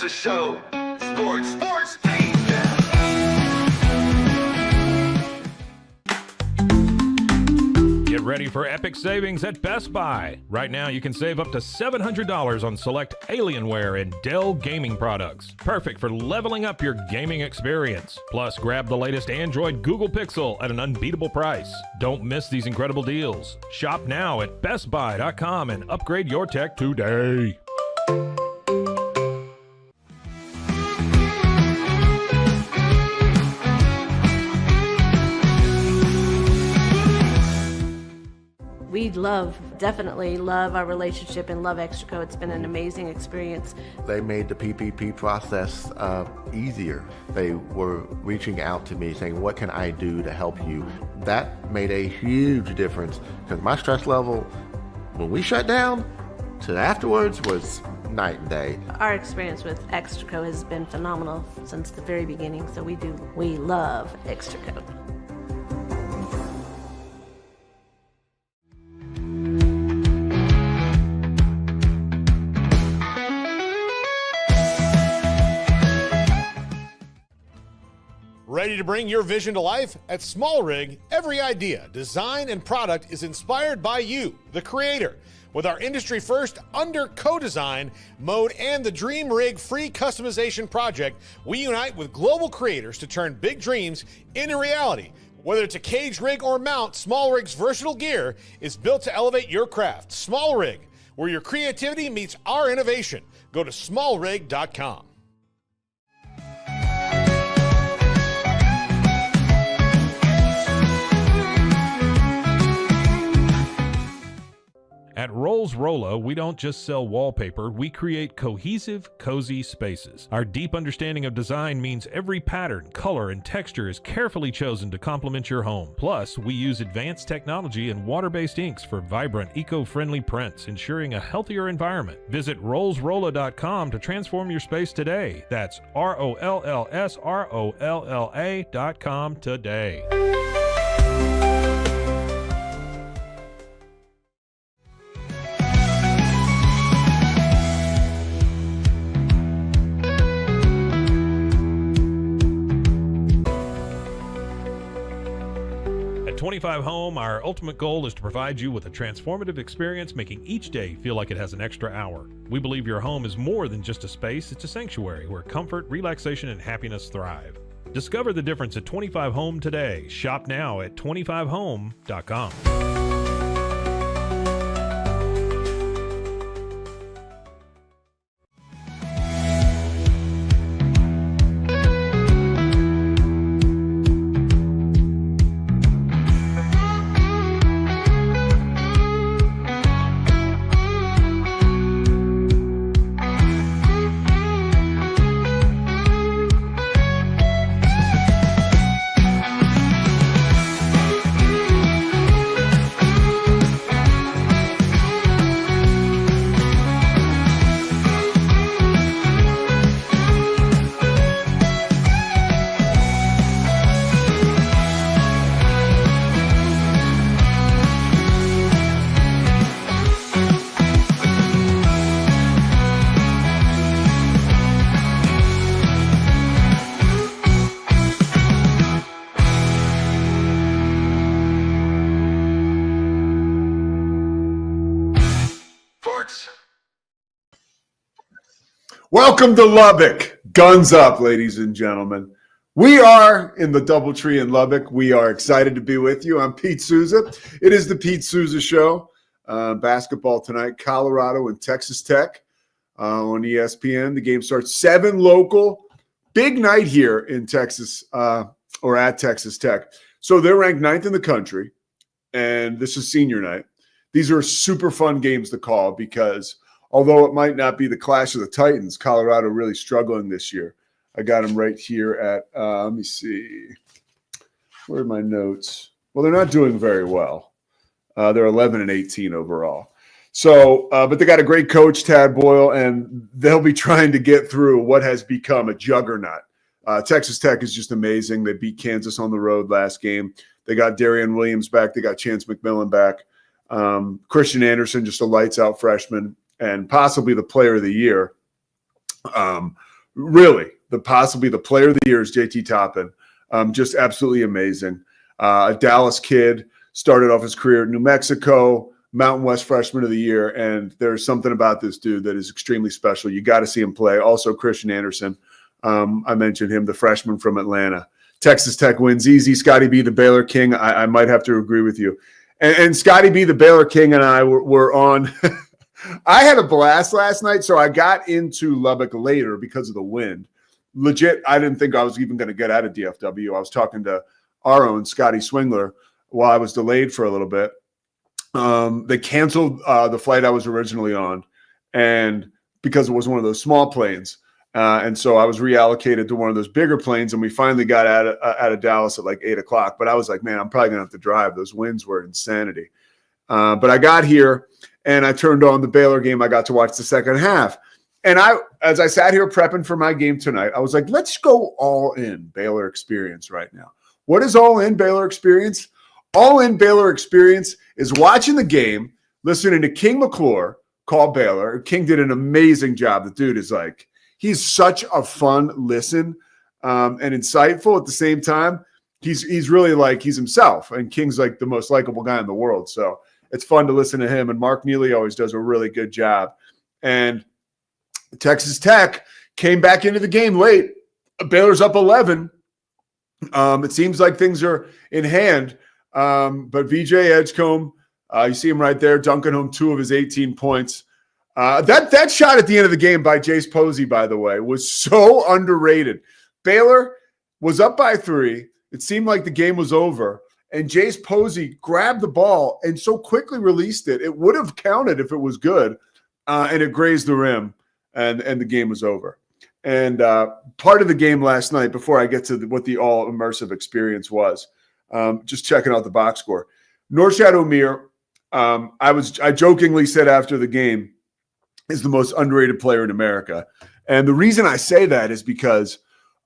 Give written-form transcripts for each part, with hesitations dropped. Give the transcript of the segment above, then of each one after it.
Sousa Show. Sports. Get ready for epic savings at Best Buy. Right now, you can save up to $700 on select Alienware and Dell gaming products. Perfect for leveling up your gaming experience. Plus, grab the latest Android Google Pixel at an unbeatable price. Don't miss these incredible deals. Shop now at bestbuy.com and upgrade your tech today. We definitely love our relationship and love Extraco. It's been an amazing experience. They made the PPP process easier. They were reaching out to me saying, what can I do to help you? That made a huge difference because my stress level when we shut down to afterwards was night and day. Our experience with Extraco has been phenomenal since the very beginning, so we love Extraco. Ready to bring your vision to life? At Small Rig, every idea, design, and product is inspired by you, the creator. With our industry-first under co-design mode and the Dream Rig free customization project, we unite with global creators to turn big dreams into reality. Whether it's a cage rig or mount, Small Rig's versatile gear is built to elevate your craft. Small Rig, where your creativity meets our innovation. Go to smallrig.com. At Rolls Rolo, we don't just sell wallpaper, we create cohesive, cozy spaces. Our deep understanding of design means every pattern, color, and texture is carefully chosen to complement your home. Plus, we use advanced technology and water-based inks for vibrant, eco-friendly prints, ensuring a healthier environment. Visit rollsrolla.com to transform your space today. That's ROLLSROLLA.com today. At 25 Home, our ultimate goal is to provide you with a transformative experience, making each day feel like it has an extra hour. We believe your home is more than just a space, it's a sanctuary where comfort, relaxation, and happiness thrive. Discover the difference at 25 Home today. Shop now at 25home.com. Welcome to Lubbock. Guns up, ladies and gentlemen. We are in the Doubletree in Lubbock. We are excited to be with you. I'm Pete Sousa. It is the Pete Sousa Show. Basketball tonight, Colorado and Texas Tech on ESPN. The game starts 7 local. Big night here in Texas or at Texas Tech. So they're ranked 9th in the country, and this is senior night. These are super fun games to call because although it might not be the clash of the Titans, Colorado really struggling this year. I got them right here at, let me see. Where are my notes? Well, they're not doing very well. They're 11-18 overall. So, but they got a great coach, Tad Boyle, and they'll be trying to get through what has become a juggernaut. Texas Tech is just amazing. They beat Kansas on the road last game. They got Darian Williams back. They got Chance McMillan back. Christian Anderson, just a lights-out freshman, and possibly the player of the year really, possibly the player of the year is JT Toppin. Just absolutely amazing. A Dallas kid, started off his career at New Mexico, Mountain West Freshman of the Year, and there's something about this dude that is extremely special. You got to see him play. Also, Christian Anderson. I mentioned him, the freshman from Atlanta. Texas Tech wins easy. Scotty B, the Baylor King. I might have to agree with you. And Scotty B, the Baylor King, and I were on. I had a blast last night, so I got into Lubbock later because of the wind. Legit, I didn't think I was even going to get out of DFW. I was talking to our own Scotty Swingler while I was delayed for a little bit. They canceled the flight I was originally on, and because it was one of those small planes. And so I was reallocated to one of those bigger planes, and we finally got out of Dallas at like 8 o'clock. But I was like, man, I'm probably going to have to drive. Those winds were insanity. But I got here, and I turned on the Baylor game. I got to watch the second half. And as I sat here prepping for my game tonight, I was like, let's go all in Baylor experience right now. What is all in Baylor experience? All in Baylor experience is watching the game, listening to King McClure call Baylor. King did an amazing job. The dude is like, he's such a fun listen and insightful at the same time. He's really like he's himself, and King's like the most likable guy in the world. So it's fun to listen to him. And Mark Neely always does a really good job. And Texas Tech came back into the game late. Baylor's up 11. It seems like things are in hand. But VJ Edgecombe, you see him right there, dunking home 2 of his 18 points. That shot at the end of the game by Jace Posey, by the way, was so underrated. Baylor was up by 3. It seemed like the game was over. And Jace Posey grabbed the ball and so quickly released it. It would have counted if it was good. And it grazed the rim, and the game was over. And part of the game last night, before I get to what the all-immersive experience was, just checking out the box score. Norshad Omier, I jokingly said after the game, is the most underrated player in America. And the reason I say that is because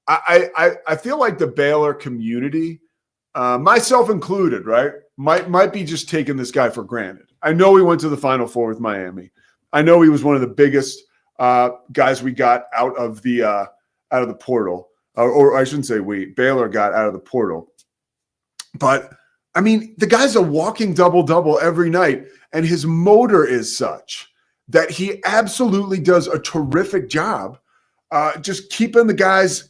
I feel like the Baylor community, myself included, right, might be just taking this guy for granted. I know he went to the Final Four with Miami. I know he was one of the biggest guys we got out of the portal, or I shouldn't say Baylor got out of the portal. But I mean, the guy's a walking double-double every night, and his motor is such that he absolutely does a terrific job just keeping the guys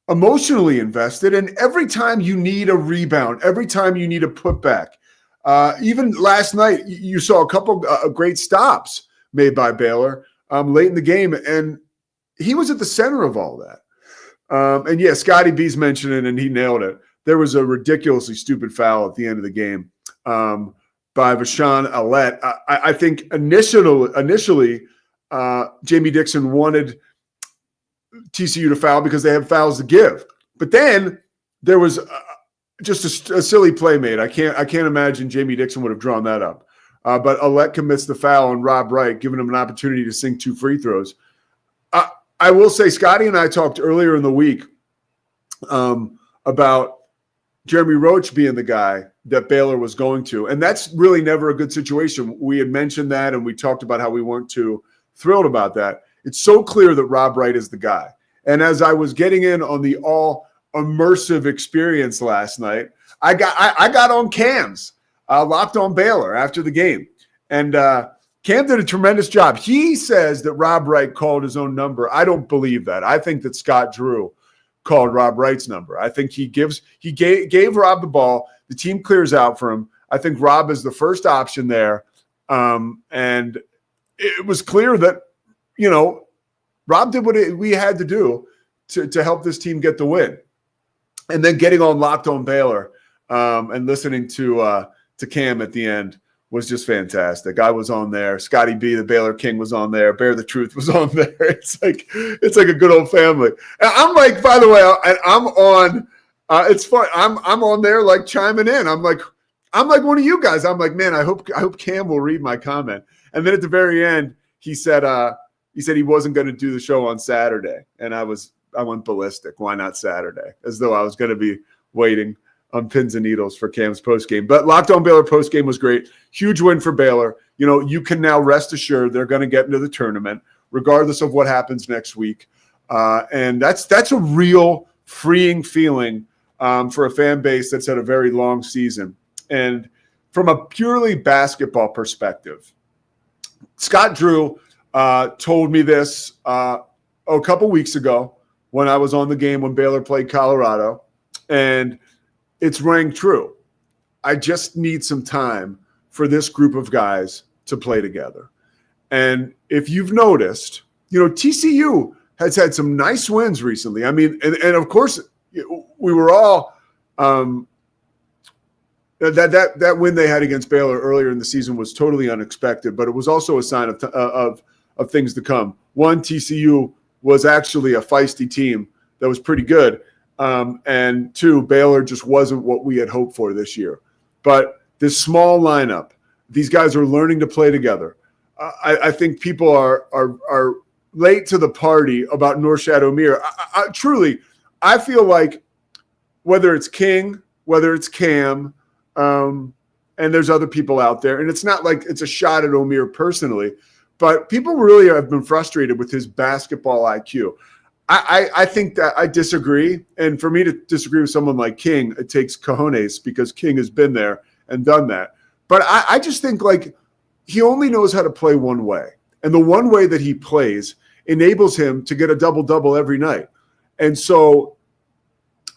emotionally invested. And every time you need a rebound, every time you need a putback, even last night, you saw a couple of great stops made by Baylor late in the game, and he was at the center of all that. And yeah, Scotty B's mentioned it, and he nailed it. There was a ridiculously stupid foul at the end of the game by Vashawn Alette. I think initially Jamie Dixon wanted TCU to foul because they had fouls to give. But then there was just a silly play made. I can't imagine Jamie Dixon would have drawn that up. But Alette commits the foul on Rob Wright, giving him an opportunity to sink 2 free throws. I will say Scotty and I talked earlier in the week about Jeremy Roach being the guy that Baylor was going to. And that's really never a good situation. We had mentioned that, and we talked about how we weren't too thrilled about that. It's so clear that Rob Wright is the guy. And as I was getting in on the all immersive experience last night, I got on Cam's Locked on Baylor after the game. And Cam did a tremendous job. He says that Rob Wright called his own number. I don't believe that. I think that Scott Drew called Rob Wright's number. I think he gave Rob the ball. The team clears out for him. I think Rob is the first option there. And it was clear that, Rob did what we had to do to help this team get the win. And then getting on Locked on Baylor and listening to Cam at the end was just fantastic. I was on there. Scotty B, the Baylor King, was on there. Bear the Truth was on there. It's like a good old family. And I'm like, by the way, I'm on. It's fun. I'm on there like chiming in. I'm like one of you guys. I'm like, man, I hope Cam will read my comment. And then at the very end, he said he wasn't going to do the show on Saturday, and I went ballistic. Why not Saturday? As though I was going to be waiting on pins and needles for Cam's postgame. But Locked on Baylor postgame was great. Huge win for Baylor. You can now rest assured they're going to get into the tournament, regardless of what happens next week. And that's a real freeing feeling for a fan base that's had a very long season. And from a purely basketball perspective, Scott Drew told me this a couple weeks ago when I was on the game when Baylor played Colorado, and it's rang true. I just need some time for this group of guys to play together. And if you've noticed, TCU has had some nice wins recently. I mean, and of course, we were all that win they had against Baylor earlier in the season was totally unexpected, but it was also a sign of things to come. One, TCU was actually a feisty team that was pretty good, and two, Baylor just wasn't what we had hoped for this year. But this small lineup, these guys are learning to play together. I think people are late to the party about Norchad Omier. Truly, I feel like whether it's King, whether it's Cam, and there's other people out there, and it's not like it's a shot at Omier personally, but people really have been frustrated with his basketball IQ. I think that I disagree, and for me to disagree with someone like King, it takes cojones because King has been there and done that. But I just think like he only knows how to play one way, and the one way that he plays enables him to get a double-double every night. And so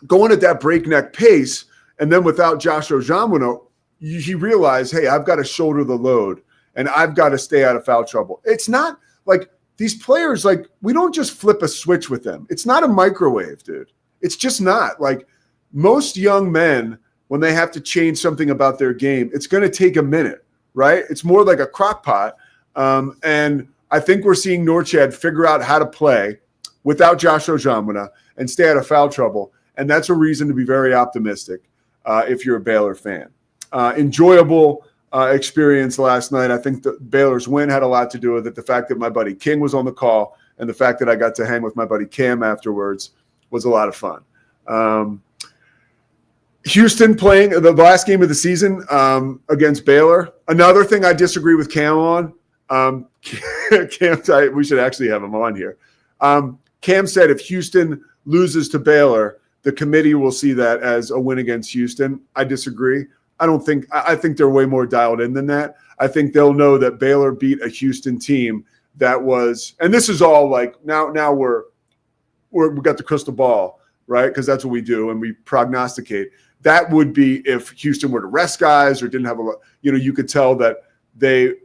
going at that breakneck pace, and then without Josh Ojamwino, he realized, hey, I've got to shoulder the load, and I've got to stay out of foul trouble. It's not like these players, like we don't just flip a switch with them. It's not a microwave, dude. It's just not. Like most young men, when they have to change something about their game, it's going to take a minute, right? It's more like a crock pot. And I think we're seeing Norchad figure out how to play without Josh Ojamwino and stay out of foul trouble. And that's a reason to be very optimistic if you're a Baylor fan. Enjoyable experience last night. I think the Baylor's win had a lot to do with it. The fact that my buddy King was on the call and the fact that I got to hang with my buddy Cam afterwards was a lot of fun. Houston playing the last game of the season against Baylor. Another thing I disagree with Cam on. Cam, we should actually have him on here. Cam said if Houston loses to Baylor, the committee will see that as a win against Houston. I disagree. I think they're way more dialed in than that. I think they'll know that Baylor beat a Houston team that was, and this is all like now we've got the crystal ball, right? Because that's what we do and we prognosticate. That would be if Houston were to rest guys or didn't have you could tell that they,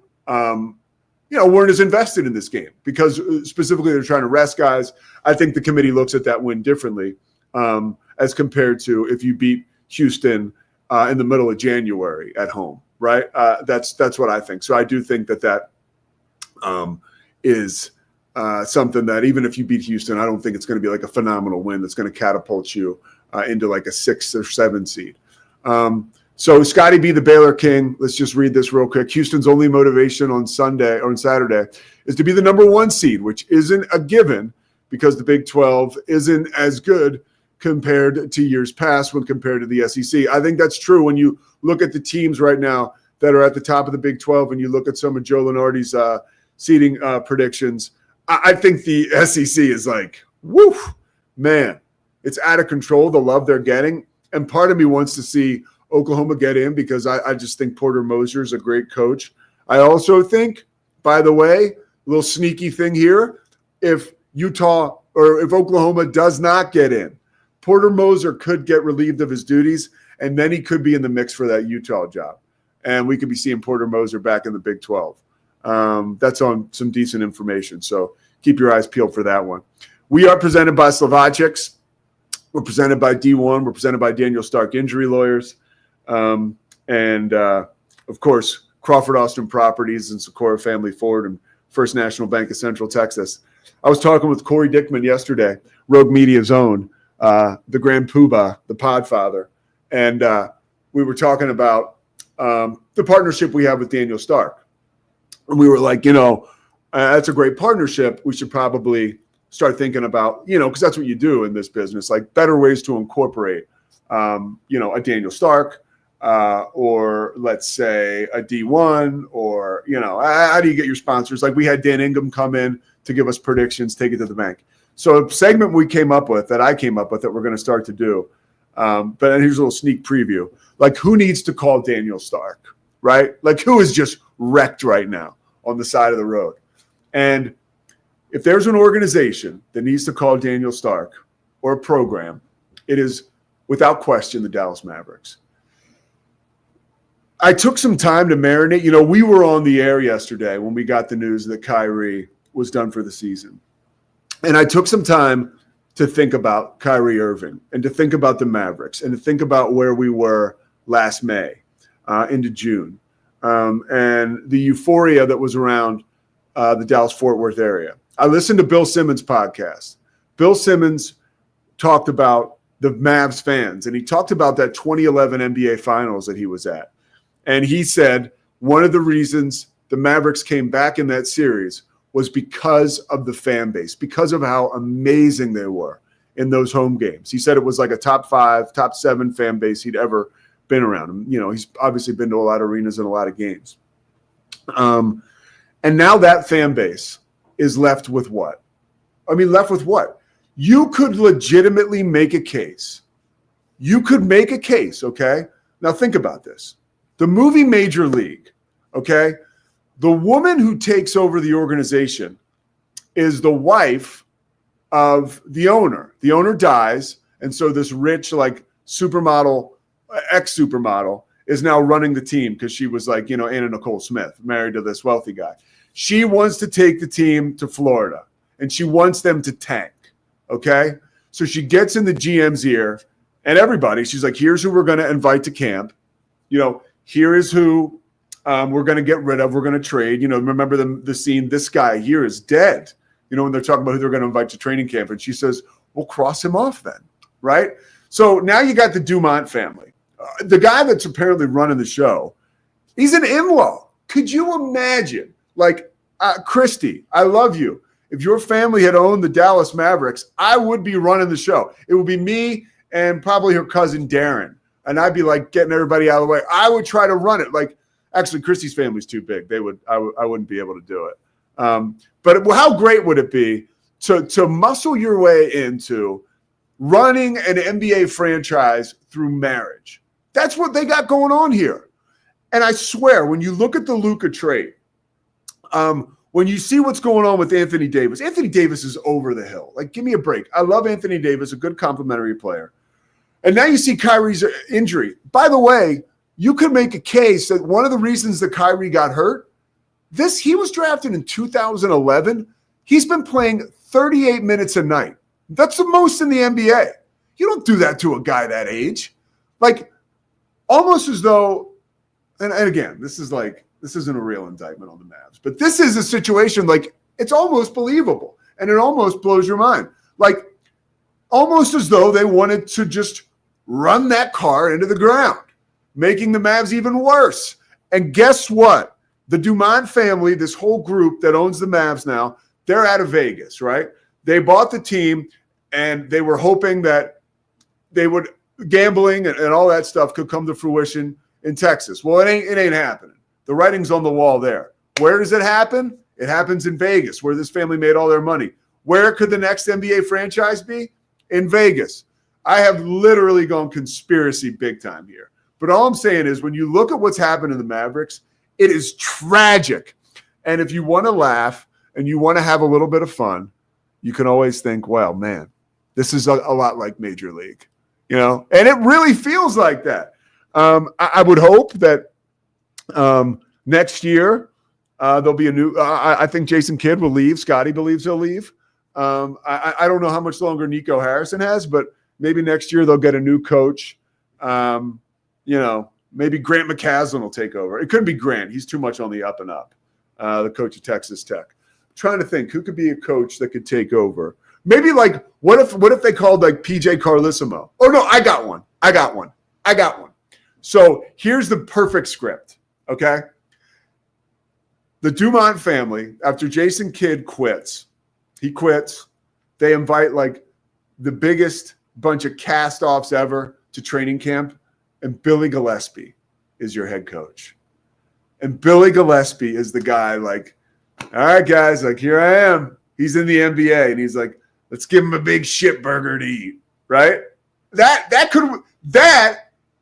weren't as invested in this game because specifically they're trying to rest guys. I think the committee looks at that win differently as compared to if you beat Houston in the middle of January at home, right? That's what I think. So I do think that is something that even if you beat Houston, I don't think it's going to be like a phenomenal win that's going to catapult you into like a 6 or 7 seed. So Scotty B, the Baylor King. Let's just read this real quick. Houston's only motivation on Sunday or on Saturday is to be the number 1 seed, which isn't a given because the Big 12 isn't as good compared to years past when compared to the SEC. I think that's true when you look at the teams right now that are at the top of the Big 12 and you look at some of Joe Lunardi's seeding predictions. I think the SEC is like, woo, man, it's out of control, the love they're getting. And part of me wants to see Oklahoma get in because I just think Porter Moser is a great coach. I also think, by the way, a little sneaky thing here, if Utah or if Oklahoma does not get in, Porter Moser could get relieved of his duties, and then he could be in the mix for that Utah job. And we could be seeing Porter Moser back in the Big 12. That's on some decent information, so keep your eyes peeled for that one. We are presented by Slovacics. We're presented by D1. We're presented by Daniel Stark Injury Lawyers. And, of course, Crawford Austin Properties and Socorro Family Ford and First National Bank of Central Texas. I was talking with Corey Dickman yesterday, Rogue Media's own, the Grand Poobah, the Podfather. And we were talking about the partnership we have with Daniel Stark. And we were like, that's a great partnership. We should probably start thinking about, because that's what you do in this business, like better ways to incorporate, a Daniel Stark, or let's say a D1, or, how do you get your sponsors? Like we had Dan Ingham come in to give us predictions, take it to the bank. So a segment I came up with that we're going to start to do. But here's a little sneak preview. Like, who needs to call Daniel Stark, right? Like, who is just wrecked right now on the side of the road? And if there's an organization that needs to call Daniel Stark or a program, it is without question the Dallas Mavericks. I took some time to marinate. You know, we were on the air yesterday when we got the news that Kyrie was done for the season. And I took some time to think about Kyrie Irving and to think about the Mavericks and to think about where we were last May into June and the euphoria that was around the Dallas-Fort Worth area. I listened to Bill Simmons' podcast. Bill Simmons talked about the Mavs fans, and he talked about that 2011 NBA Finals that he was at. And he said one of the reasons the Mavericks came back in that series was because of the fan base, because of how amazing they were in those home games. He said it was like a top 5, top 7 fan base he'd ever been around. You know, he's obviously been to a lot of arenas and a lot of games. And now that fan base is left with what? I mean, left with what? You could legitimately make a case. You could make a case, okay? Now think about this. The movie Major League, okay? The woman who takes over the organization is the wife of the owner. The owner dies, and so this rich, like, supermodel, ex-supermodel, is now running the team because she was like, you know, Anna Nicole Smith, married to this wealthy guy. She wants to take the team to Florida, and she wants them to tank, okay? So she gets in the GM's ear, and everybody, she's like, here's who we're going to invite to camp. You know, here is who we're going to get rid of. We're going to trade. You know, remember the scene, this guy here is dead. You know, when they're talking about who they're going to invite to training camp. And she says, we'll cross him off then, right? So now you got the Dumont family. The guy that's apparently running the show, he's an in-law. Could you imagine? Like, Christy, I love you. If your family had owned the Dallas Mavericks, I would be running the show. It would be me and probably her cousin Darren. And I'd be like getting everybody out of the way. I would try to run it. Like, actually, Christy's family's too big. I wouldn't be able to do it. But how great would it be to muscle your way into running an NBA franchise through marriage? That's what they got going on here. And I swear, when you look at the Luka trade, when you see what's going on with Anthony Davis is over the hill. Like, give me a break. I love Anthony Davis, a good complimentary player. And now you see Kyrie's injury. By the way, you could make a case that one of the reasons that Kyrie got hurt, he was drafted in 2011. He's been playing 38 minutes a night. That's the most in the NBA. You don't do that to a guy that age. Like, almost as though, and again, this isn't a real indictment on the Mavs, but this is a situation like it's almost believable and it almost blows your mind. Like, almost as though they wanted to just run that car into the ground, making the Mavs even worse. And guess what? The Dumont family, this whole group that owns the Mavs now, they're out of Vegas, right? They bought the team and they were hoping that gambling and all that stuff could come to fruition in Texas. Well, it ain't happening. The writing's on the wall there. Where does it happen? It happens in Vegas, where this family made all their money. Where could the next NBA franchise be? In Vegas. I have literally gone conspiracy big time here. But all I'm saying is when you look at what's happened in the Mavericks, it is tragic. And if you want to laugh and you want to have a little bit of fun, you can always think, well, man, this is a lot like Major League, you know? And it really feels like that. I would hope that next year there'll be a new I think Jason Kidd will leave. Scotty believes he'll leave. I don't know how much longer Nico Harrison has, but maybe next year they'll get a new coach. You know, maybe Grant McCaslin will take over. It couldn't be Grant. He's too much on the up and up, the coach of Texas Tech. I'm trying to think who could be a coach that could take over. Maybe like what if they called like PJ Carlissimo? Oh, no, I got one. So here's the perfect script, okay? The Dumont family, after Jason Kidd quits, he quits. They invite like the biggest bunch of cast-offs ever to training camp, and Billy Gillispie is your head coach. And Billy Gillispie is the guy like, all right, guys, like here I am. He's in the NBA, and he's like, let's give him a big shit burger to eat, right? That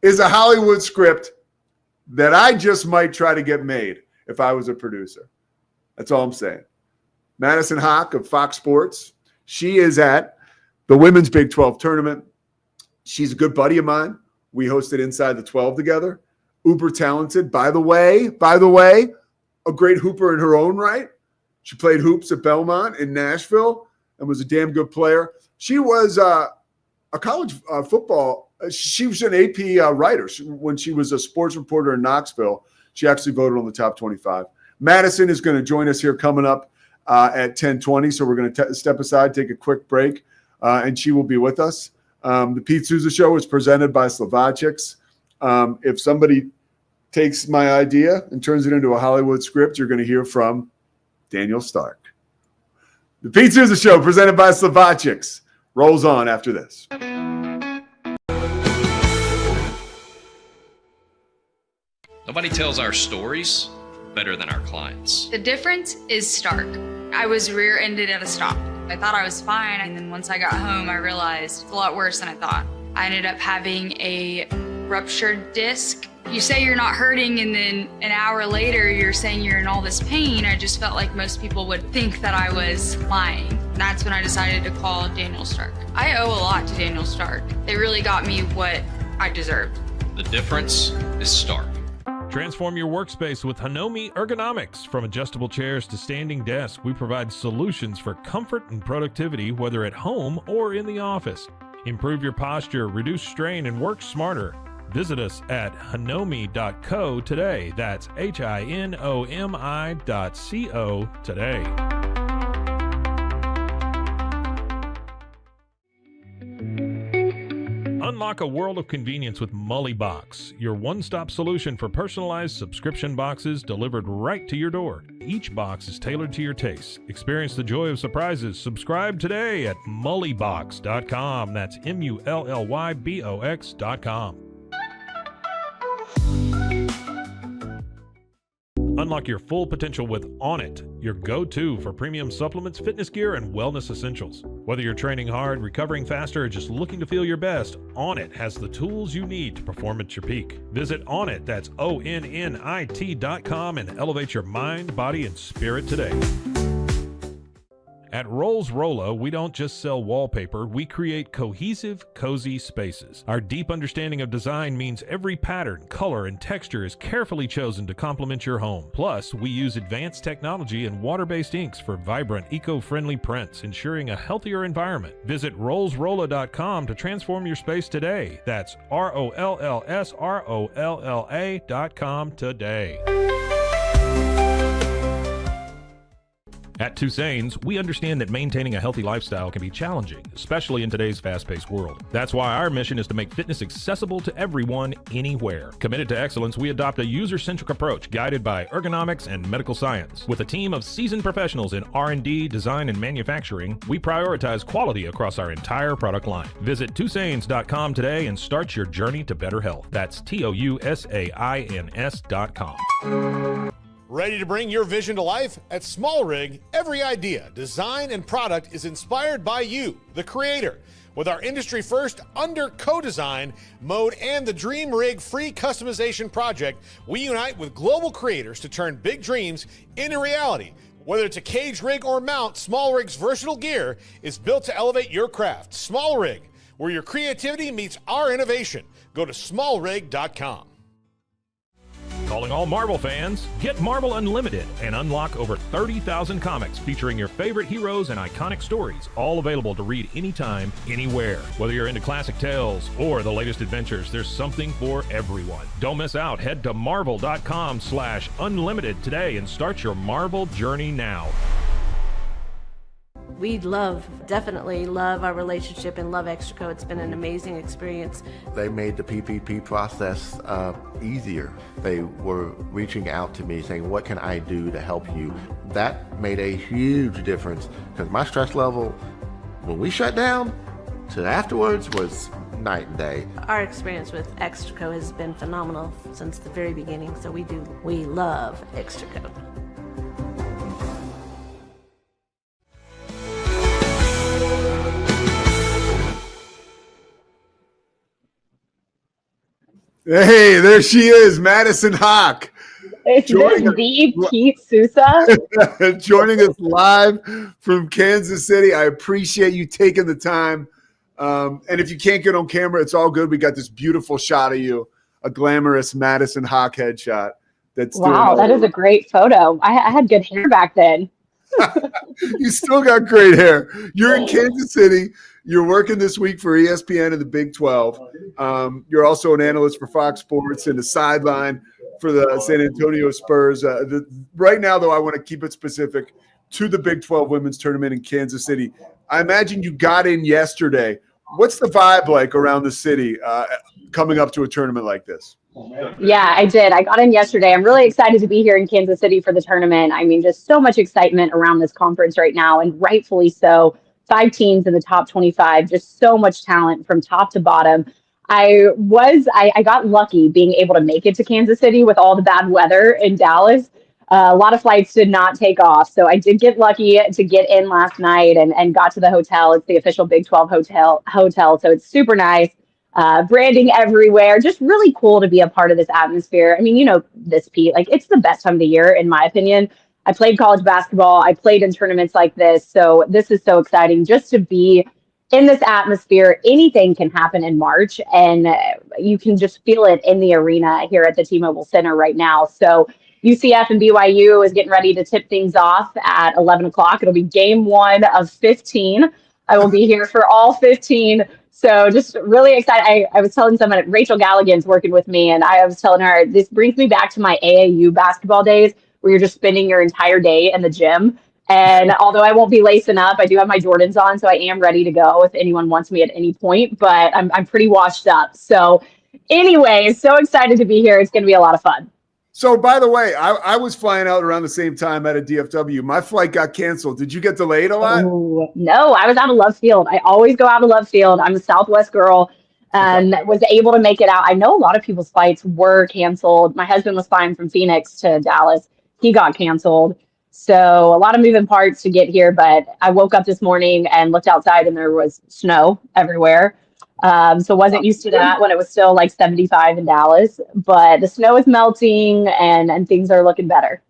is a Hollywood script that I just might try to get made if I was a producer. That's all I'm saying. Madison Hock of Fox Sports, she is at the Women's Big 12 tournament. She's a good buddy of mine. We hosted Inside the 12 together. Uber talented. By the way, a great hooper in her own right. She played hoops at Belmont in Nashville and was a damn good player. She was a college football. She was an AP writer. When she was a sports reporter in Knoxville, she actually voted on the top 25. Madison is going to join us here coming up at 10:20. So we're going to step aside, take a quick break, and she will be with us. The Pete Sousa Show is presented by Slovacics. If somebody takes my idea and turns it into a Hollywood script, you're going to hear from Daniel Stark. The Pete Sousa Show, presented by Slovacics, rolls on after this. Nobody tells our stories better than our clients. The difference is stark. I was rear-ended at a stop. I thought I was fine, and then once I got home, I realized it's a lot worse than I thought. I ended up having a ruptured disc. You say you're not hurting, and then an hour later, you're saying you're in all this pain. I just felt like most people would think that I was lying. And that's when I decided to call Daniel Stark. I owe a lot to Daniel Stark. They really got me what I deserved. The difference is stark. Transform your workspace with Hanomi Ergonomics. From adjustable chairs to standing desks, we provide solutions for comfort and productivity, whether at home or in the office. Improve your posture, reduce strain, and work smarter. Visit us at hanomi.co today. That's HINOMI.co today. Unlock a world of convenience with Mullybox, your one-stop solution for personalized subscription boxes delivered right to your door. Each box is tailored to your tastes. Experience the joy of surprises. Subscribe today at mullybox.com. That's MULLYBOX.com. Unlock your full potential with Onnit, your go-to for premium supplements, fitness gear, and wellness essentials. Whether you're training hard, recovering faster, or just looking to feel your best, Onnit has the tools you need to perform at your peak. Visit Onnit, that's ONNIT.com, and elevate your mind, body, and spirit today. At Rolls-Rolla, we don't just sell wallpaper, we create cohesive, cozy spaces. Our deep understanding of design means every pattern, color, and texture is carefully chosen to complement your home. Plus, we use advanced technology and water-based inks for vibrant, eco-friendly prints, ensuring a healthier environment. Visit rollsrolla.com to transform your space today. That's ROLLSROLLA.com today. At Toussaint's, we understand that maintaining a healthy lifestyle can be challenging, especially in today's fast-paced world. That's why our mission is to make fitness accessible to everyone, anywhere. Committed to excellence, we adopt a user-centric approach guided by ergonomics and medical science. With a team of seasoned professionals in R&D, design, and manufacturing, we prioritize quality across our entire product line. Visit Toussaint's.com today and start your journey to better health. That's TOUSAINS.com. Ready to bring your vision to life? At Small Rig, every idea, design, and product is inspired by you, the creator. With our industry-first under co-design mode and the Dream Rig free customization project, we unite with global creators to turn big dreams into reality. Whether it's a cage rig or mount, Small Rig's versatile gear is built to elevate your craft. Small Rig, where your creativity meets our innovation. Go to smallrig.com. Calling all Marvel fans, get Marvel Unlimited and unlock over 30,000 comics featuring your favorite heroes and iconic stories, all available to read anytime, anywhere. Whether you're into classic tales or the latest adventures, there's something for everyone. Don't miss out. Head to marvel.com/unlimited today and start your Marvel journey now. We definitely love our relationship and love Extraco. It's been an amazing experience. They made the PPP process easier. They were reaching out to me saying, what can I do to help you? That made a huge difference because my stress level, when we shut down, to afterwards was night and day. Our experience with Extraco has been phenomenal since the very beginning, so we love Extraco. Hey, there she is, Madison Hock. Is this the Pete Sousa? Joining us live from Kansas City. I appreciate you taking the time. And if you can't get on camera, it's all good. We got this beautiful shot of you, a glamorous Madison Hock headshot. Wow, that is a great photo. I had good hair back then. You still got great hair. You're in Kansas City. You're working this week for ESPN and the Big 12. You're also an analyst for Fox Sports and the sideline for the San Antonio Spurs. Right now, though, I want to keep it specific to the Big 12 women's tournament in Kansas City. I imagine you got in yesterday. What's the vibe like around the city coming up to a tournament like this? Yeah, I did. I got in yesterday. I'm really excited to be here in Kansas City for the tournament. I mean, just so much excitement around this conference right now, and rightfully so. 5 teams in the top 25, just so much talent from top to bottom. I got lucky being able to make it to Kansas City with all the bad weather in Dallas. A lot of flights did not take off. So I did get lucky to get in last night and got to the hotel. It's the official Big 12 hotel. So it's super nice. Branding everywhere. Just really cool to be a part of this atmosphere. I mean, you know this, Pete. Like, it's the best time of the year, in my opinion. I played college basketball. I played in tournaments like this. So this is so exciting just to be in this atmosphere. Anything can happen in March, and you can just feel it in the arena here at the T-Mobile Center right now. So UCF and BYU is getting ready to tip things off at 11 o'clock. It'll be game 1 of 15. I will be here for all 15. So just really excited. I was telling someone, Rachel Galligan's working with me, and I was telling her, this brings me back to my AAU basketball days where you're just spending your entire day in the gym. And although I won't be lacing up, I do have my Jordans on, so I am ready to go if anyone wants me at any point, but I'm pretty washed up. So anyway, so excited to be here. It's going to be a lot of fun. So, by the way, I was flying out around the same time at a DFW. My flight got canceled. Did you get delayed a lot? Ooh, no, I was out of Love Field. I always go out of Love Field. I'm a Southwest girl and was able to make it out. I know a lot of people's flights were canceled. My husband was flying from Phoenix to Dallas. He got canceled. So a lot of moving parts to get here, but I woke up this morning and looked outside and there was snow everywhere. So wasn't used to that when it was still like 75 in Dallas, but the snow is melting and things are looking better.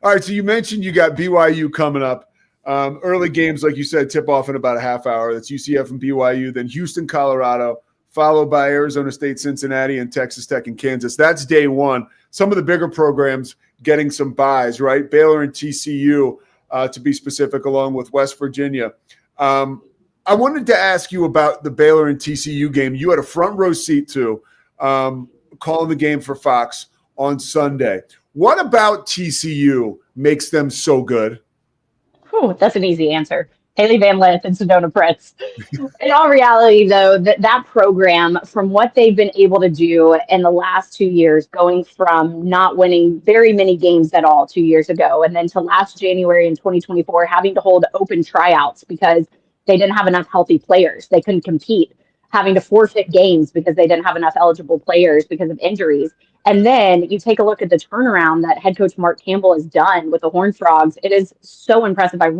All right. So you mentioned you got BYU coming up. Early games, like you said, tip off in about a half hour. That's UCF and BYU, then Houston, Colorado, followed by Arizona State, Cincinnati, and Texas Tech and Kansas. That's day 1. Some of the bigger programs getting some buys, right? Baylor and TCU, to be specific, along with West Virginia. I wanted to ask you about the Baylor and TCU game. You had a front row seat to calling the game for Fox on Sunday. What about TCU makes them so good? Oh, that's an easy answer. Haley Van Lith and Sedona Prince. In all reality, though, that program, from what they've been able to do in the last 2 years, going from not winning very many games at all 2 years ago, and then to last January in 2024, having to hold open tryouts because they didn't have enough healthy players. They couldn't compete, having to forfeit games because they didn't have enough eligible players because of injuries. And then you take a look at the turnaround that head coach Mark Campbell has done with the Horned Frogs. It is so impressive. I've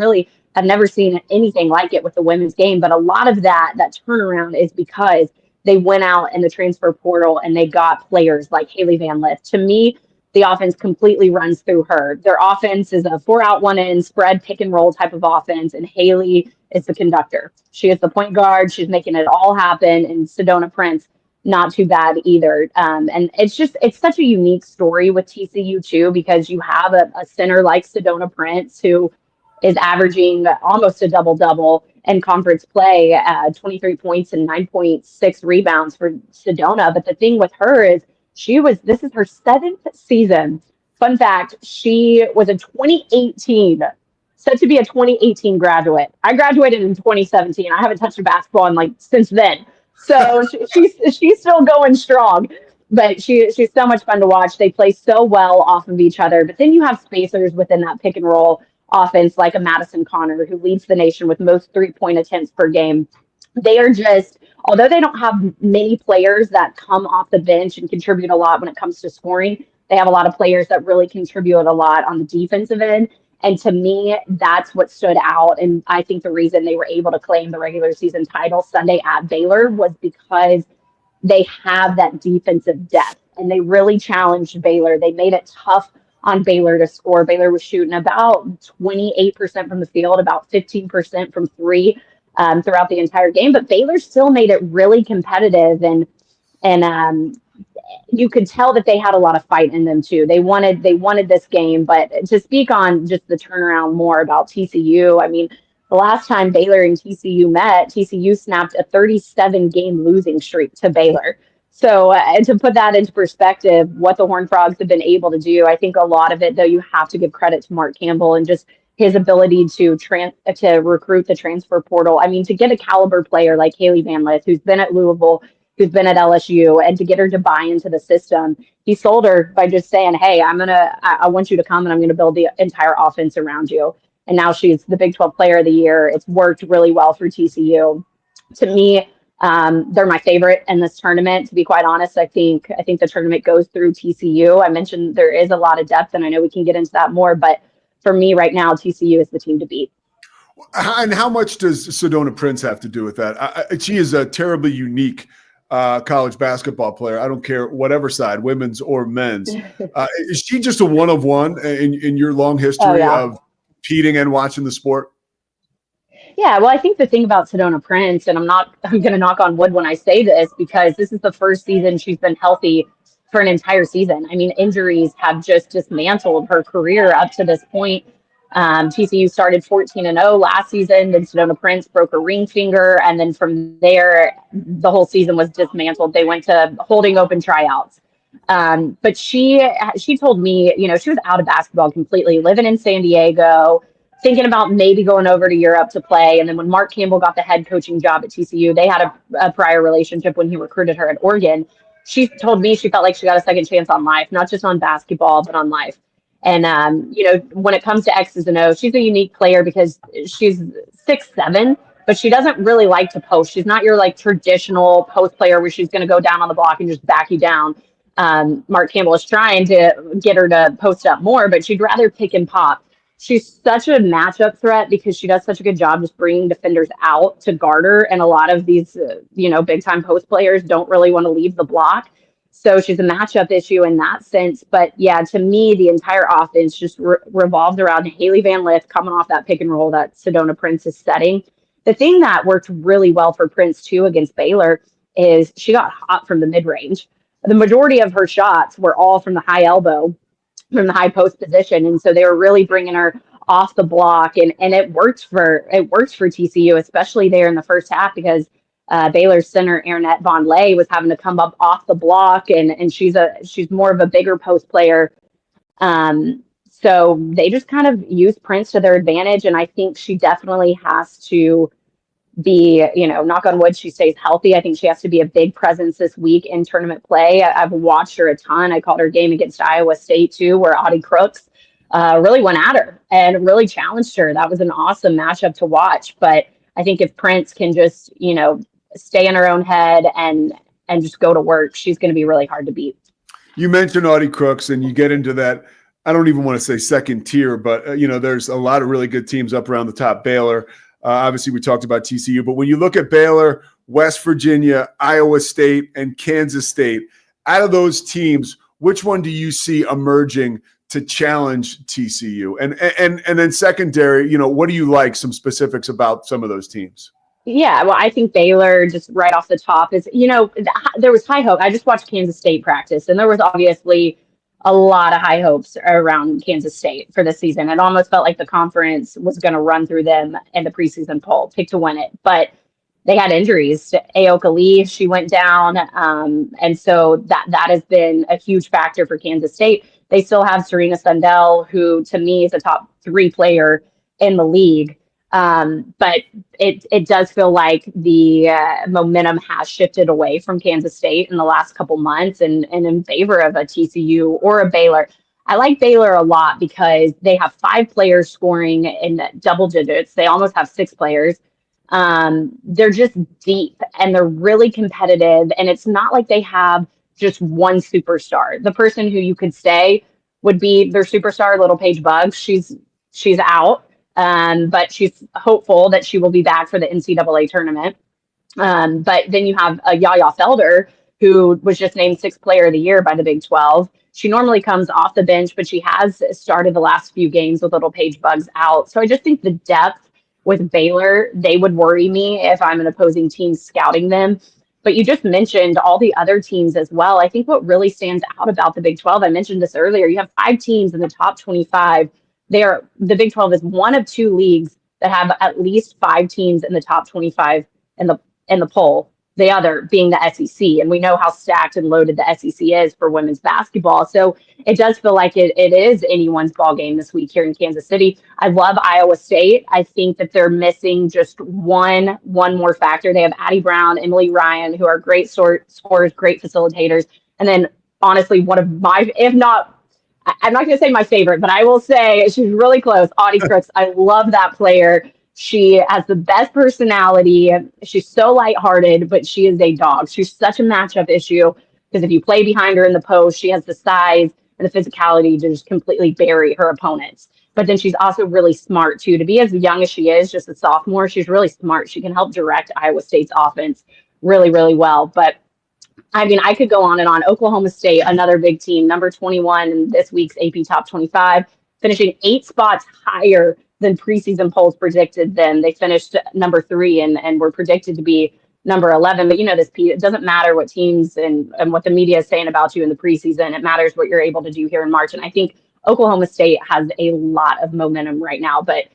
never seen anything like it with the women's game, but a lot of that turnaround is because they went out in the transfer portal and they got players like Haley Van Lith. To me, the offense completely runs through her. Their offense is a 4-out, 1-in spread pick and roll type of offense, and Haley is the conductor. She is the point guard. She's making it all happen. And Sedona Prince, not too bad either. And it's such a unique story with TCU too, because you have a center like Sedona Prince who is averaging almost a double-double in conference play, 23 points and 9.6 rebounds for Sedona. But the thing with her is this is her 7th season. Fun fact, she was a 2018, said to be a 2018 graduate. I graduated in 2017. I haven't touched a basketball since then. So she's still going strong. But she's so much fun to watch. They play so well off of each other. But then you have spacers within that pick and roll offense like a Madison Connor, who leads the nation with most 3-point attempts per game. They are just, although they don't have many players that come off the bench and contribute a lot when it comes to scoring, they have a lot of players that really contribute a lot on the defensive end. And to me, that's what stood out. And I think the reason they were able to claim the regular season title Sunday at Baylor was because they have that defensive depth, and they really challenged Baylor. They made it tough on Baylor to score. Baylor was shooting about 28% from the field, about 15% from three throughout the entire game, but Baylor still made it really competitive, and you could tell that they had a lot of fight in them too. They wanted this game. But to speak on just the turnaround more about TCU, I mean, the last time Baylor and TCU met, TCU snapped a 37-game losing streak to Baylor. So to put that into perspective, what the Horned Frogs have been able to do, I think a lot of it, though, you have to give credit to Mark Campbell and just his ability to recruit the transfer portal. I mean, to get a caliber player like Haley Van Lith, who's been at Louisville, who's been at LSU, and to get her to buy into the system, he sold her by just saying, hey, I want you to come and I'm going to build the entire offense around you. And now she's the Big 12 Player of the Year. It's worked really well for TCU. To me, they're my favorite in this tournament. To be quite honest, I think the tournament goes through TCU. I mentioned there is a lot of depth, and I know we can get into that more. But for me right now, TCU is the team to beat. And how much does Sedona Prince have to do with that? She is a terribly unique college basketball player. I don't care whatever side, women's or men's. Is she just a one of one in your long history of competing and watching the sport? Yeah, well, I think the thing about Sedona Prince, and I'm going to knock on wood when I say this, because this is the first season she's been healthy for an entire season. I mean, injuries have just dismantled her career up to this point. TCU started 14-0 last season. Then Sedona Prince broke her ring finger. And then from there, the whole season was dismantled. They went to holding open tryouts. But she told me, she was out of basketball completely, living in San Diego, thinking about maybe going over to Europe to play. And then when Mark Campbell got the head coaching job at TCU, they had a prior relationship when he recruited her at Oregon. She told me she felt like she got a second chance on life, not just on basketball, but on life. And, when it comes to X's and O's, she's a unique player because she's 6'7", but she doesn't really like to post. She's not your traditional post player where she's going to go down on the block and just back you down. Mark Campbell is trying to get her to post up more, but she'd rather pick and pop. She's such a matchup threat because she does such a good job just bringing defenders out to guard her. And a lot of these, big time post players don't really want to leave the block. So she's a matchup issue in that sense. But yeah, to me, the entire offense just revolved around Haley Van Lith coming off that pick and roll that Sedona Prince is setting. The thing that worked really well for Prince too against Baylor is she got hot from the mid range. The majority of her shots were all from the high elbow, from the high post position. And so they were really bringing her off the block, and it worked for TCU, especially there in the first half, because Baylor's center Aaronette Von Lay was having to come up off the block, and she's more of a bigger post player. So they just kind of used Prince to their advantage, and I think she definitely has to be, knock on wood, she stays healthy. I think she has to be a big presence this week in tournament play. I've watched her a ton. I called her game against Iowa State too, where Audie Crooks really went at her and really challenged her. That was an awesome matchup to watch. But I think if Prince can just, stay in her own head and just go to work, she's going to be really hard to beat. You mentioned Audie Crooks, and you get into that, I don't even want to say second tier, but, there's a lot of really good teams up around the top. Baylor, obviously we talked about TCU, but when you look at Baylor, West Virginia, Iowa State, and Kansas State, out of those teams, which one do you see emerging to challenge TCU? And then secondary, what do you like, some specifics about some of those teams? Yeah, well, I think Baylor, just right off the top, is, there was high hope. I just watched Kansas State practice, and there was obviously a lot of high hopes around Kansas State for this season. It almost felt like the conference was going to run through them in the preseason poll, pick to win it. But they had injuries. Aoka Lee, she went down, and so that has been a huge factor for Kansas State. They still have Serena Sundell, who to me is a top 3 player in the league. But it does feel like the momentum has shifted away from Kansas State in the last couple months and in favor of a TCU or a Baylor. I like Baylor a lot because they have 5 players scoring in double digits. They almost have 6 players. They're just deep and they're really competitive. And it's not like they have just one superstar. The person who you could say would be their superstar, Little Paige Buggs. She's out. But she's hopeful that she will be back for the NCAA tournament. But then you have Yaya Felder, who was just named 6th player of the year by the Big 12. She normally comes off the bench, but she has started the last few games with little Paige Bugs out. So I just think the depth with Baylor, they would worry me if I'm an opposing team scouting them. But you just mentioned all the other teams as well. I think what really stands out about the Big 12, I mentioned this earlier, you have 5 teams in the top 25. The Big 12 is one of 2 leagues that have at least 5 teams in the top 25 in the poll, the other being the SEC. And we know how stacked and loaded the SEC is for women's basketball. So it does feel like it is anyone's ball game this week here in Kansas City. I love Iowa State. I think that they're missing just one more factor. They have Addie Brown, Emily Ryan, who are great scorers, great facilitators. And then honestly, one of my, if not, I'm not going to say my favorite, but I will say she's really close. Audie Crooks. I love that player. She has the best personality. She's so lighthearted, but she is a dog. She's such a matchup issue because if you play behind her in the post, she has the size and the physicality to just completely bury her opponents. But then she's also really smart, too. To be as young as she is, just a sophomore, she's really smart. She can help direct Iowa State's offense really, really well. But I mean, I could go on and on. Oklahoma State, another big team, number 21 in this week's AP Top 25, finishing 8 spots higher than preseason polls predicted them. They finished number 3 and were predicted to be number 11. But you know this, Pete, it doesn't matter what teams and what the media is saying about you in the preseason. It matters what you're able to do here in March. And I think Oklahoma State has a lot of momentum right now. But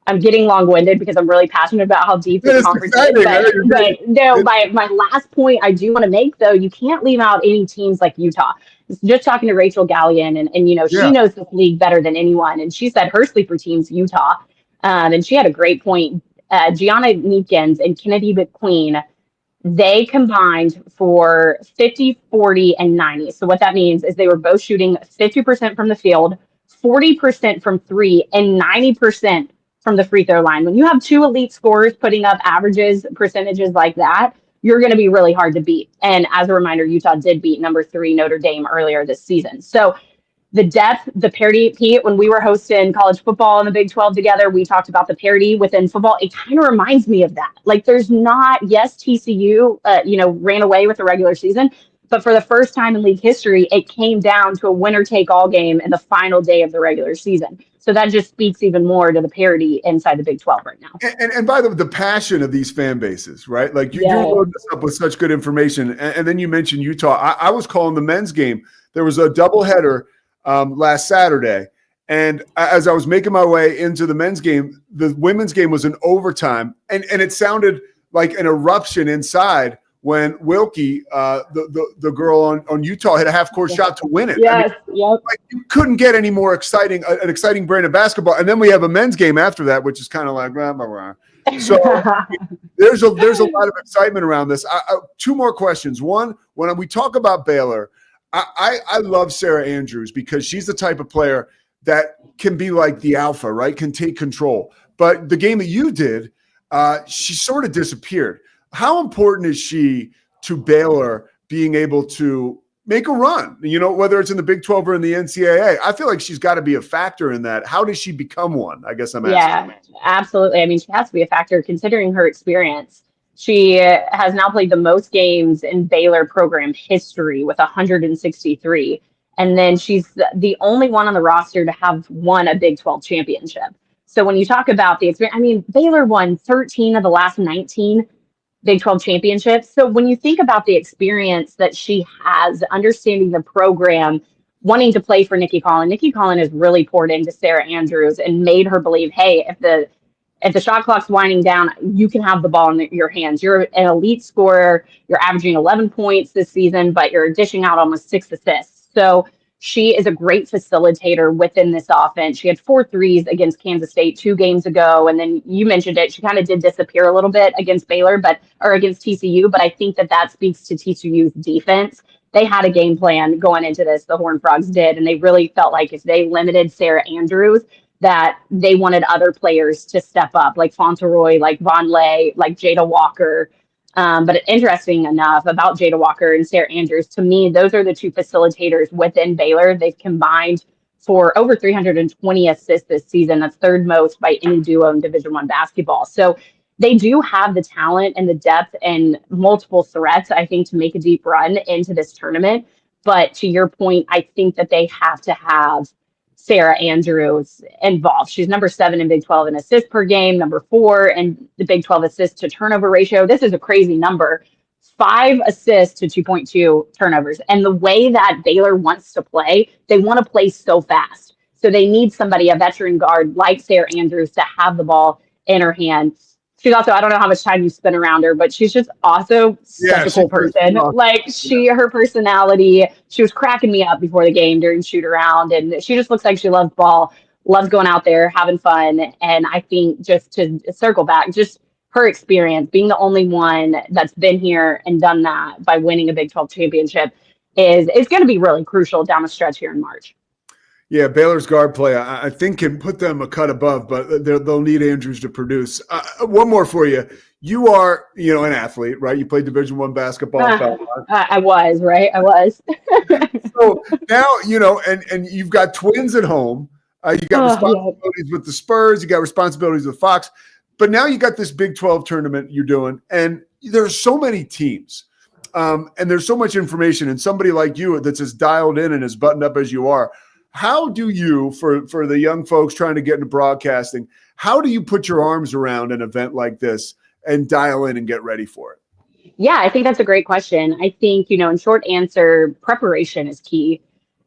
I'm getting long-winded because I'm really passionate about how deep the conference is. But no, my last point I do want to make, though, you can't leave out any teams like Utah. Just talking to Rachel Gallion, and you know, she knows this league better than anyone. And she said her sleeper team's Utah. And she had a great point. Gianna Neekins and Kennedy McQueen, they combined for 50, 40, and 90. So what that means is they were both shooting 50% from the field, 40% from 3, and 90% from the free throw line. When you have 2 elite scorers putting up percentages like that, you're going to be really hard to beat. And as a reminder, Utah did beat number 3 Notre Dame earlier this season. So the depth, the parity, Pete, when we were hosting college football in the Big 12 together, we talked about the parity within football. It kind of reminds me of that. Like there's not, yes, TCU, ran away with the regular season, but for the first time in league history, it came down to a winner-take-all game in the final day of the regular season. So that just speaks even more to the parity inside the Big 12 right now. And by the passion of these fan bases, right? Like you loaded us up with such good information. And then you mentioned Utah. I was calling the men's game. There was a doubleheader last Saturday. And as I was making my way into the men's game, the women's game was in overtime. And it sounded like an eruption inside when Wilkie, the girl on Utah, hit a half-court shot to win it. Yes, like you couldn't get any more exciting, an exciting brand of basketball. And then we have a men's game after that, which is kind of like, blah, blah, blah. So there's a lot of excitement around this. 2 more questions. One, when we talk about Baylor, I love Sarah Andrews because she's the type of player that can be like the alpha, right? Can take control. But the game that you did, she sort of disappeared. How important is she to Baylor being able to make a run, whether it's in the Big 12 or in the NCAA? I feel like she's got to be a factor in that. How does she become one? I guess I'm asking. Yeah, absolutely. I mean, she has to be a factor considering her experience. She has now played the most games in Baylor program history with 163. And then she's the only one on the roster to have won a Big 12 championship. So when you talk about the experience, I mean, Baylor won 13 of the last 19 Big 12 championships. So when you think about the experience that she has, understanding the program, wanting to play for Nikki Collin has really poured into Sarah Andrews and made her believe, hey, if the shot clock's winding down, you can have the ball in your hands. You're an elite scorer. You're averaging 11 points this season, but you're dishing out almost 6 assists. So she is a great facilitator within this offense. She had 4 threes against Kansas State 2 games ago. And then you mentioned it. She kind of did disappear a little bit against against TCU. But I think that speaks to TCU's defense. They had a game plan going into this. The Horned Frogs did. And they really felt like if they limited Sarah Andrews, that they wanted other players to step up, like Fauntleroy, like Von Lay, like Jada Walker. But interesting enough about Jada Walker and Sarah Andrews, to me, those are the 2 facilitators within Baylor. They've combined for over 320 assists this season. That's 3rd most by any duo in Division I basketball. So they do have the talent and the depth and multiple threats, I think, to make a deep run into this tournament. But to your point, I think that they have to have Sarah Andrews involved. She's number 7 in Big 12 in assists per game, number 4 in the Big 12 assist to turnover ratio. This is a crazy number. 5 assists to 2.2 turnovers. And the way that Baylor wants to play, they want to play so fast. So they need somebody, a veteran guard like Sarah Andrews, to have the ball in her hand. She's also, I don't know how much time you spend around her, but she's just also such a cool person. Like her personality, she was cracking me up before the game during shoot around, and she just looks like she loves ball, loves going out there, having fun. And I think, just to circle back, just her experience, being the only one that's been here and done that by winning a Big 12 championship is going to be really crucial down the stretch here in March. Yeah, Baylor's guard play, I think, can put them a cut above, but they'll need Andrews to produce. One more for you. You are, an athlete, right? You played Division I basketball. I was, right? I was. So now, and you've got twins at home. You got responsibilities with the Spurs. You got responsibilities with Fox. But now you got this Big 12 tournament you're doing, and there's so many teams. And there's so much information. And somebody like you that's as dialed in and as buttoned up as you are, how do you, for the young folks trying to get into broadcasting, how do you put your arms around an event like this and dial in and get ready for it? Yeah, I think that's a great question. I think, in short answer, preparation is key.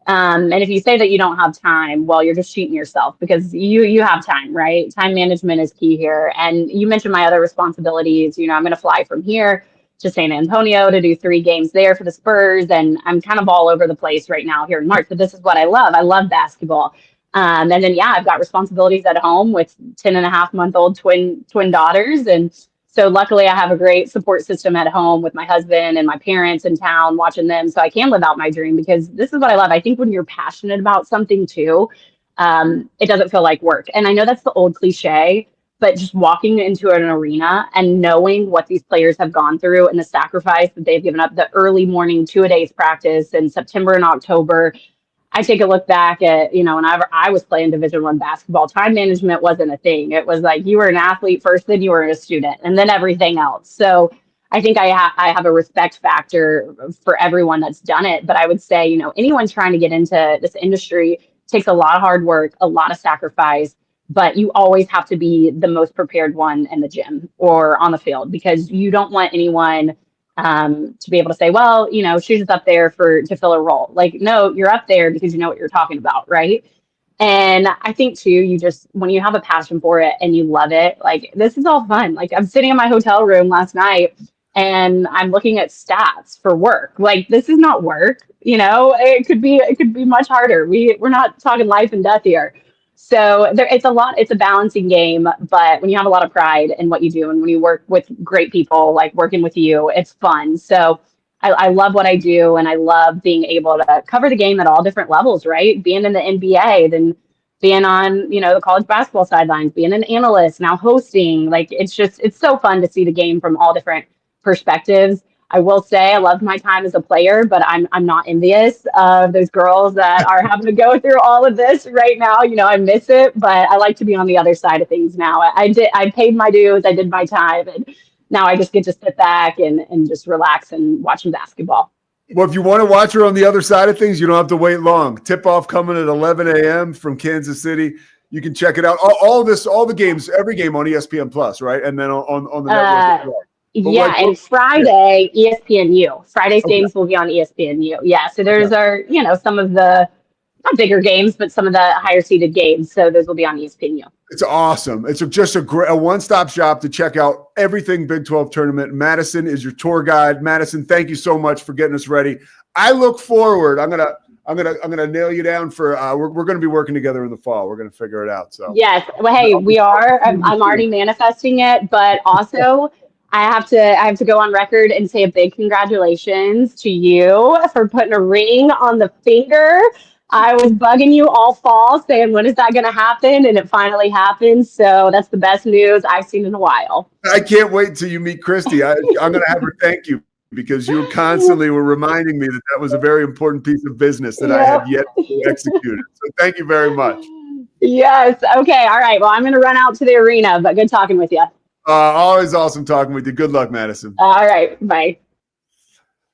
And if you say that you don't have time, well, you're just cheating yourself, because you have time, right? Time management is key here. And you mentioned my other responsibilities. I'm going to fly from here to San Antonio to do 3 games there for the Spurs. And I'm kind of all over the place right now here in March, but this is what I love. I love basketball. And then, I've got responsibilities at home with 10.5-month-old twin daughters. And so luckily I have a great support system at home with my husband and my parents in town watching them, so I can live out my dream, because this is what I love. I think when you're passionate about something too, it doesn't feel like work. And I know that's the old cliche, but just walking into an arena and knowing what these players have gone through and the sacrifice that they've given up, the early morning 2-a-days practice in September and October. I take a look back at, whenever I was playing Division I basketball, time management wasn't a thing. It was like you were an athlete first, then you were a student, and then everything else. So I think I have a respect factor for everyone that's done it. But I would say, anyone trying to get into this industry takes a lot of hard work, a lot of sacrifice, but you always have to be the most prepared one in the gym or on the field, because you don't want anyone to be able to say, well, she's just up there to fill a role. Like, no, you're up there because you know what you're talking about, right? And I think too, when you have a passion for it and you love it, like, this is all fun. Like, I'm sitting in my hotel room last night and I'm looking at stats for work. Like, this is not work, it could be much harder. We're not talking life and death here. So it's a balancing game, but when you have a lot of pride in what you do and when you work with great people, like working with you, it's fun. So I love what I do, and I love being able to cover the game at all different levels, right? Being in the NBA, then being on, the college basketball sidelines, being an analyst, now hosting. Like, it's so fun to see the game from all different perspectives. I will say I loved my time as a player, but I'm not envious of those girls that are having to go through all of this right now. I miss it, but I like to be on the other side of things now. I paid my dues, I did my time, and now I just get to sit back and just relax and watch some basketball. Well, if you want to watch her on the other side of things, you don't have to wait long. Tip-off coming at 11 a.m. from Kansas City. You can check it out. All the games, every game on ESPN Plus, right? And then on the network as well. And Friday, ESPNU. Friday's games will be on ESPNU. Yeah, so there's some of the, not bigger games, but some of the higher seeded games. So those will be on ESPNU. It's awesome. It's just a one-stop shop to check out everything Big 12 tournament. Madison is your tour guide. Madison, thank you so much for getting us ready. I look forward. I'm gonna nail you down for. We're gonna be working together in the fall. We're gonna figure it out. So yes, well, hey, we are. I'm already manifesting it, but also. I have to go on record and say a big congratulations to you for putting a ring on the finger. I was bugging you all fall saying, when is that going to happen? And it finally happened. So that's the best news I've seen in a while. I can't wait till you meet Christy. I'm going to have her thank you, because you constantly were reminding me that was a very important piece of business that I have yet to execute. So thank you very much. Yes. Okay. All right. Well, I'm going to run out to the arena, but good talking with you. Always awesome talking with you. Good luck, Madison. All right. Bye.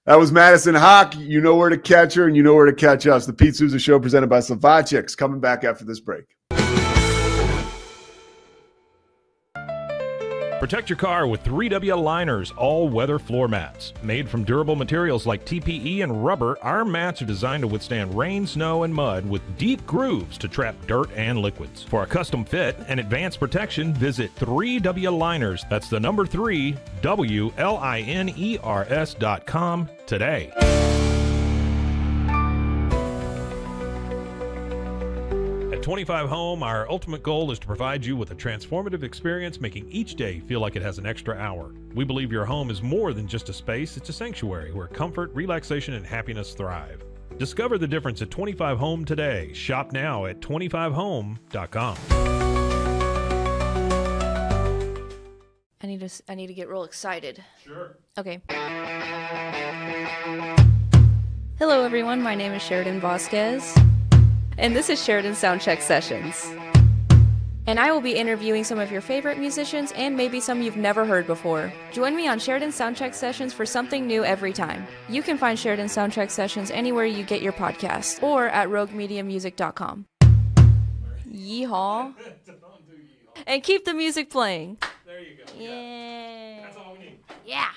That was Madison Hock. You know where to catch her, and you know where to catch us. The Pete Sousa Show presented by Slovakics. Coming back after this break. Protect your car with 3W Liners all-weather floor mats. Made from durable materials like TPE and rubber, our mats are designed to withstand rain, snow, and mud with deep grooves to trap dirt and liquids. For a custom fit and advanced protection, visit 3W Liners. That's the number 3, WLINERS.com today. At 25 Home, our ultimate goal is to provide you with a transformative experience, making each day feel like it has an extra hour. We believe your home is more than just a space, it's a sanctuary where comfort, relaxation, and happiness thrive. Discover the difference at 25 Home today. Shop now at 25home.com. I need to get real excited. Sure. Okay. Hello everyone, my name is Sheridan Vasquez. And this is Sheridan Soundcheck Sessions. And I will be interviewing some of your favorite musicians and maybe some you've never heard before. Join me on Sheridan Soundcheck Sessions for something new every time. You can find Sheridan Soundcheck Sessions anywhere you get your podcasts or at roguemediamusic.com. Yeehaw. And keep the music playing. There you go. Yeah. That's all we need. Yeah.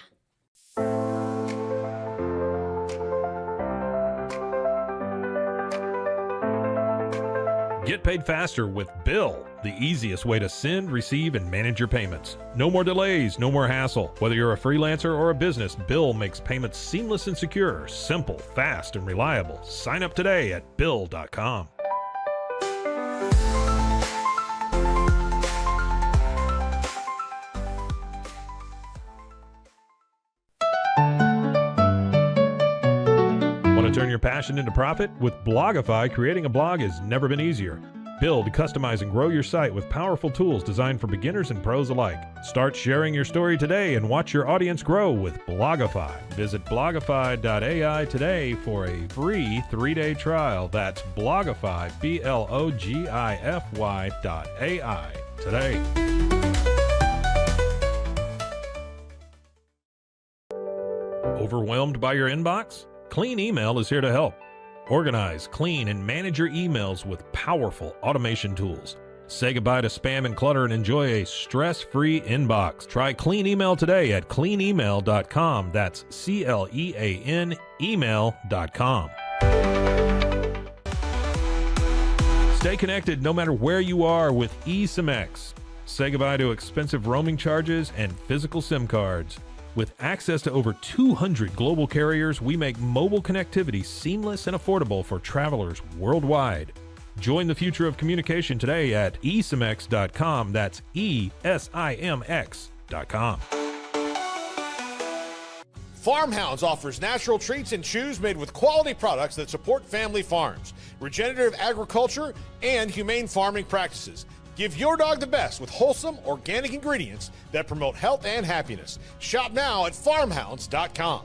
Get paid faster with Bill, the easiest way to send, receive, and manage your payments. No more delays, no more hassle. Whether you're a freelancer or a business, Bill makes payments seamless and secure, simple, fast, and reliable. Sign up today at Bill.com. Want to turn your passion into profit? With Blogify, creating a blog has never been easier. Build, customize, and grow your site with powerful tools designed for beginners and pros alike. Start sharing your story today and watch your audience grow with Blogify. Visit blogify.ai today for a free 3-day trial. That's Blogify, Blogify.ai today. Overwhelmed by your inbox? Clean Email is here to help. Organize, clean, and manage your emails with powerful automation tools. Say goodbye to spam and clutter and enjoy a stress-free inbox. Try Clean Email today at cleanemail.com. That's CLEAN email.com. Stay connected no matter where you are with eSIM-X. Say goodbye to expensive roaming charges and physical SIM cards. With access to over 200 global carriers, we make mobile connectivity seamless and affordable for travelers worldwide. Join the future of communication today at eSIMX.com. That's ESIMX.com. Farmhounds offers natural treats and chews made with quality products that support family farms, regenerative agriculture, and humane farming practices. Give your dog the best with wholesome, organic ingredients that promote health and happiness. Shop now at farmhounds.com.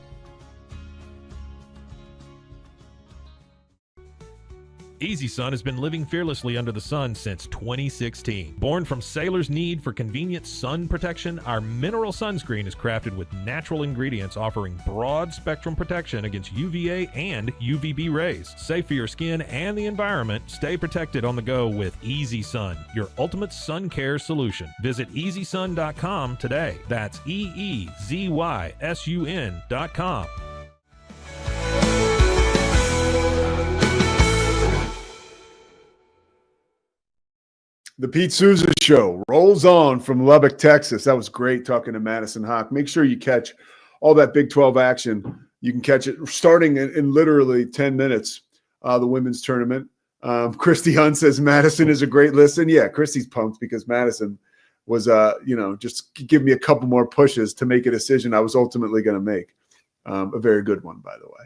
Easy Sun has been living fearlessly under the sun since 2016. Born from sailors' need for convenient sun protection, our mineral sunscreen is crafted with natural ingredients offering broad spectrum protection against UVA and UVB rays. Safe for your skin and the environment, stay protected on the go with Easy Sun, your ultimate sun care solution. Visit EasySun.com today. That's EEZYSUN.com. The Pete Sousa Show rolls on from Lubbock, Texas. That was great talking to Madison Hock. Make sure you catch all that Big 12 action. You can catch it starting in literally 10 minutes, the women's tournament. Christy Hunt says Madison is a great listen. Yeah, Christy's pumped because Madison was, just give me a couple more pushes to make a decision I was ultimately going to make. A very good one, by the way.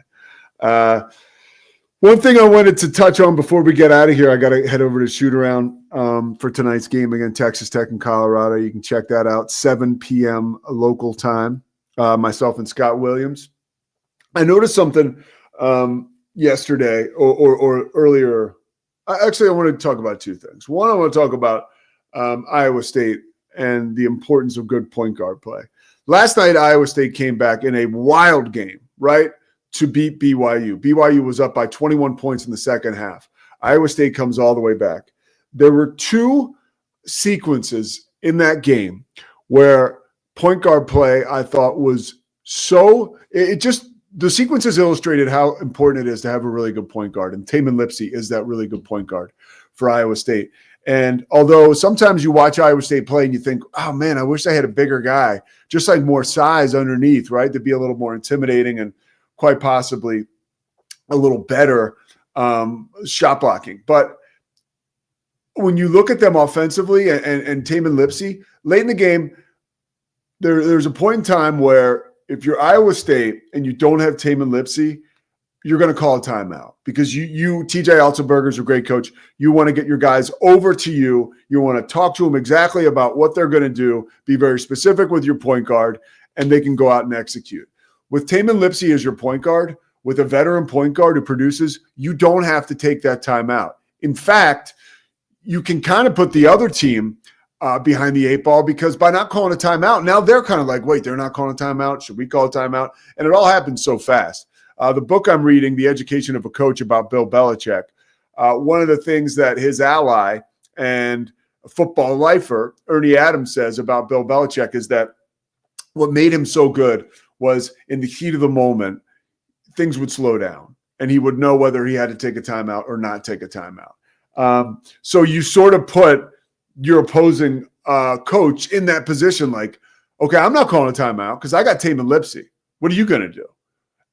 One thing I wanted to touch on before we get out of here, I got to head over to shoot around for tonight's game against Texas Tech and Colorado. You can check that out, 7 p.m. local time, myself and Scott Williams. I noticed something yesterday or earlier. Actually, I wanted to talk about two things. One, I want to talk about Iowa State and the importance of good point guard play. Last night, Iowa State came back in a wild game, right, to beat BYU. BYU was up by 21 points in the second half. Iowa State comes all the way back. There were two sequences in that game where point guard play I thought was the sequences illustrated how important it is to have a really good point guard. And Tamin Lipsey is that really good point guard for Iowa State. And although sometimes you watch Iowa State play and you think, oh man, I wish I had a bigger guy, just like more size underneath, right? To be a little more intimidating and quite possibly a little better shot blocking. But when you look at them offensively and Tamin Lipsey, late in the game, there's a point in time where if you're Iowa State and you don't have Tamin Lipsey, you're going to call a timeout because you TJ Altenberger's a great coach. You want to get your guys over to you. You want to talk to them exactly about what they're going to do, be very specific with your point guard, and they can go out and execute. With Tamin Lipsey as your point guard, with a veteran point guard who produces, you don't have to take that timeout. In fact, you can kind of put the other team behind the eight ball because by not calling a timeout, now they're kind of like, wait, they're not calling a timeout. Should we call a timeout? And it all happens so fast. The book I'm reading, The Education of a Coach, about Bill Belichick, one of the things that his ally and football lifer, Ernie Adams, says about Bill Belichick is that what made him so good was in the heat of the moment, things would slow down and he would know whether he had to take a timeout or not take a timeout. So you sort of put your opposing coach in that position like, okay, I'm not calling a timeout because I got Tamin Lipsey. What are you going to do?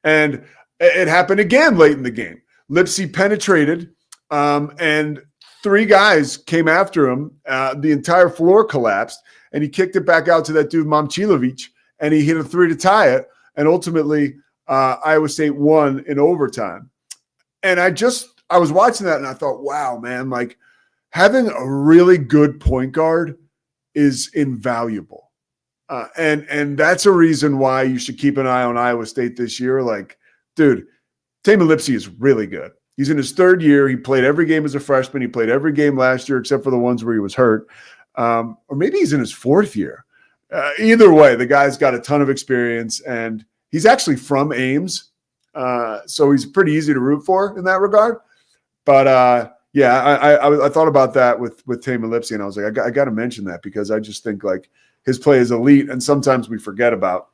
And it happened again late in the game. Lipsey penetrated, and three guys came after him. The entire floor collapsed, and he kicked it back out to that dude, Momcilovic, and he hit a three to tie it. And ultimately, Iowa State won in overtime. And I was watching that, and I thought, wow, man, like having a really good point guard is invaluable. And that's a reason why you should keep an eye on Iowa State this year. Like, dude, Tamin Lipsey is really good. He's in his third year. He played every game as a freshman. He played every game last year except for the ones where he was hurt. Or maybe he's in his fourth year. Either way, the guy's got a ton of experience, and he's actually from Ames. So he's pretty easy to root for in that regard. But, I thought about that with Tamin Lipsey, and I was like, I got to mention that because I just think, like, his play is elite, and sometimes we forget about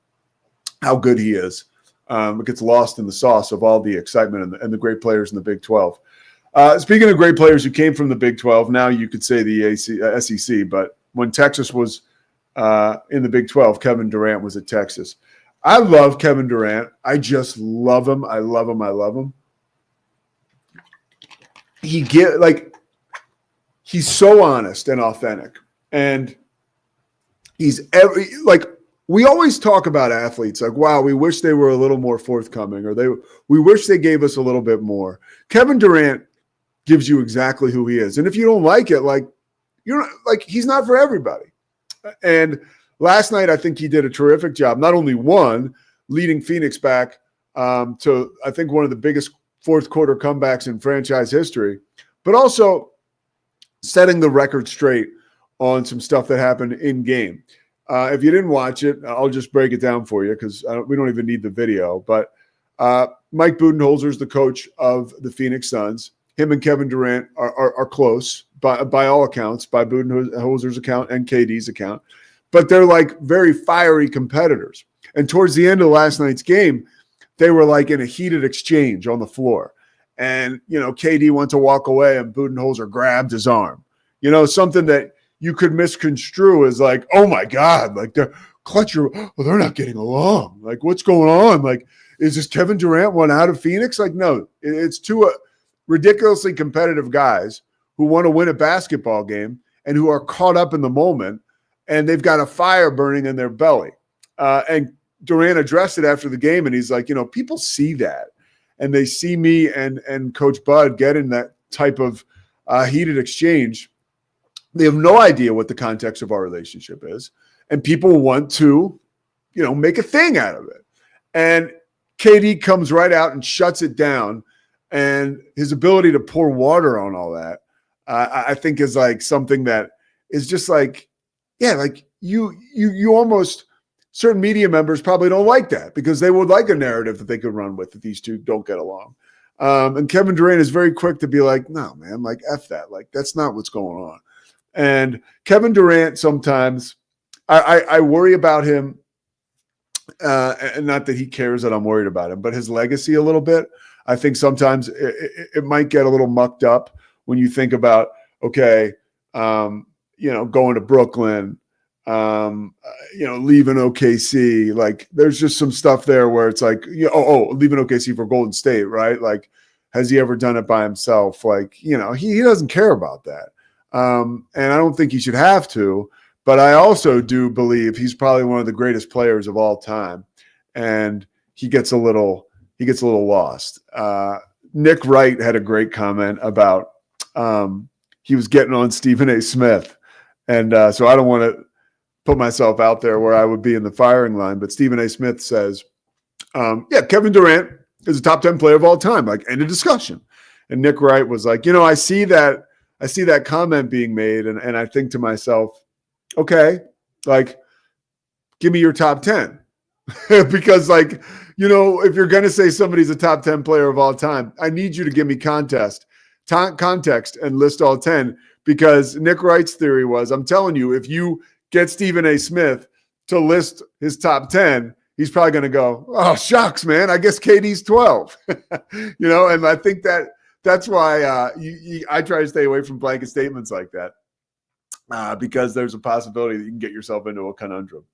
how good he is. It gets lost in the sauce of all the excitement and the great players in the Big 12. Speaking of great players who came from the Big 12, now you could say the SEC, but when Texas was in the Big 12, Kevin Durant was at Texas. I love Kevin Durant. I just love him. I love him. I love him. He's so honest and authentic, and we always talk about athletes like, wow, we wish they were a little more forthcoming, or we wish they gave us a little bit more. Kevin Durant gives you exactly who he is. And if you don't like it, he's not for everybody. And last night, I think he did a terrific job. Not only leading Phoenix back to, I think, one of the biggest fourth quarter comebacks in franchise history, but also setting the record straight on some stuff that happened in game. If you didn't watch it, I'll just break it down for you because we don't even need the video. But Mike Budenholzer is the coach of the Phoenix Suns. Him and Kevin Durant are close by all accounts, by Budenholzer's account and KD's account. But they're like very fiery competitors. And towards the end of last night's game, they were like in a heated exchange on the floor. And, KD went to walk away and Budenholzer grabbed his arm. Something that you could misconstrue as like, oh my God, like they're not getting along. Like, what's going on? Like, is this Kevin Durant one out of Phoenix? Like, no, it's two ridiculously competitive guys who want to win a basketball game and who are caught up in the moment, and they've got a fire burning in their belly. And Durant addressed it after the game, and he's like, people see that, and they see me and Coach Bud get in that type of heated exchange. They have no idea what the context of our relationship is, and people want to, make a thing out of it. And KD comes right out and shuts it down, and his ability to pour water on all that, I think, is like something that is just like yeah, like you almost, certain media members probably don't like that because they would like a narrative that they could run with if these two don't get along. And Kevin Durant is very quick to be like, no, man, like F that. Like, that's not what's going on. And Kevin Durant, sometimes I worry about him, and not that he cares that I'm worried about him, but his legacy a little bit. I think sometimes it might get a little mucked up when you think about, okay, going to Brooklyn, leaving OKC. Like, there's just some stuff there where it's like, leaving OKC for Golden State, right? Like, has he ever done it by himself? Like, he doesn't care about that. And I don't think he should have to, but I also do believe he's probably one of the greatest players of all time. And he gets a little lost. Nick Wright had a great comment about, he was getting on Stephen A. Smith. And so I don't want to put myself out there where I would be in the firing line, but Stephen A. Smith says, Kevin Durant is a top 10 player of all time, like, end of discussion. And Nick Wright was like, I see that comment being made, and I think to myself, okay, like, give me your top 10. Because, like, if you're going to say somebody's a top 10 player of all time, I need you to give me context and list all 10, because Nick Wright's theory was, I'm telling you, if you get Stephen A. Smith to list his top 10, he's probably going to go, oh, shucks, man, I guess KD's 12. And I think that's why I try to stay away from blanket statements like that, because there's a possibility that you can get yourself into a conundrum.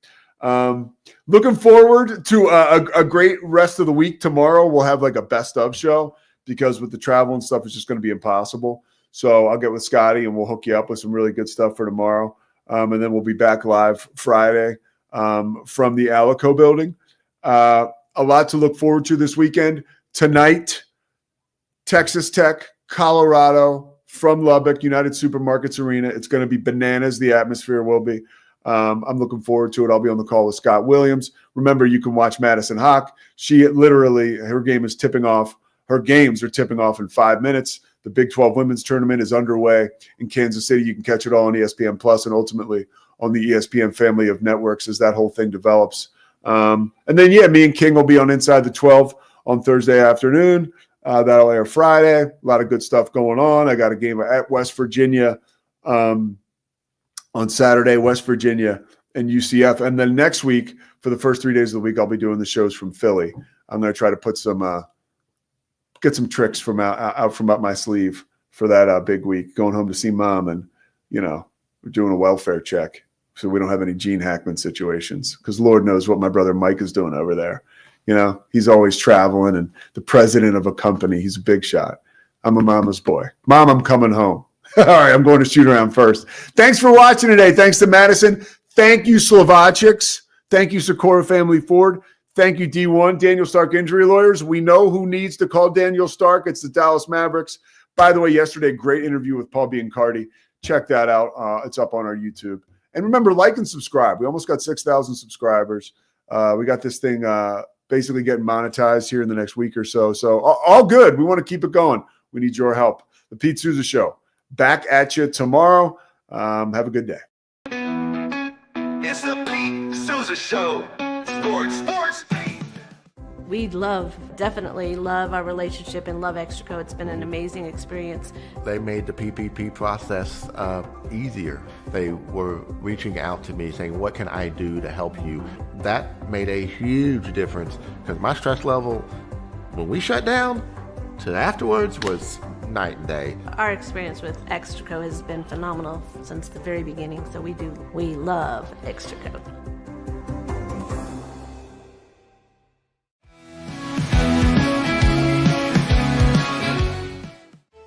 Looking forward to a great rest of the week. Tomorrow we'll have like a best of show, because with the travel and stuff, it's just going to be impossible. So I'll get with Scotty and we'll hook you up with some really good stuff for tomorrow. And then we'll be back live Friday from the Alico building. A lot to look forward to this weekend. Tonight, Texas Tech, Colorado, from Lubbock, United Supermarkets Arena. It's going to be bananas. The atmosphere will be. I'm looking forward to it. I'll be on the call with Scott Williams. Remember, you can watch Madison Hock. Her game is tipping off. Her games are tipping off in 5 minutes. The Big 12 Women's Tournament is underway in Kansas City. You can catch it all on ESPN Plus and ultimately on the ESPN family of networks as that whole thing develops. And then, me and King will be on Inside the 12 on Thursday afternoon. That'll air Friday. A lot of good stuff going on. I got a game at West Virginia on Saturday, West Virginia and UCF. And then next week, for the first 3 days of the week, I'll be doing the shows from Philly. I'm going to try to put get some tricks from out from up my sleeve for that big week. Going home to see mom, and we're doing a welfare check so we don't have any Gene Hackman situations, because Lord knows what my brother Mike is doing over there. He's always traveling, and the president of a company. He's a big shot. I'm a mama's boy. Mom, I'm coming home. All right, I'm going to shoot around first. Thanks for watching today. Thanks to Madison. Thank you, Slovacics. Thank you, Sikora Family Ford. Thank you, D1, Daniel Stark Injury Lawyers. We know who needs to call Daniel Stark. It's the Dallas Mavericks. By the way, yesterday, great interview with Paul Biancardi. Check that out. It's up on our YouTube. And remember, like and subscribe. We almost got 6,000 subscribers. We got this thing basically getting monetized here in the next week or so. So all good. We want to keep it going. We need your help. The Pete Sousa Show. Back at you tomorrow. Have a good day. It's the Pete Sousa Show. Sports. We definitely love our relationship and love Extraco. It's been an amazing experience. They made the PPP process easier. They were reaching out to me saying, what can I do to help you? That made a huge difference, because my stress level when we shut down to afterwards was night and day. Our experience with Extraco has been phenomenal since the very beginning, so we love Extraco.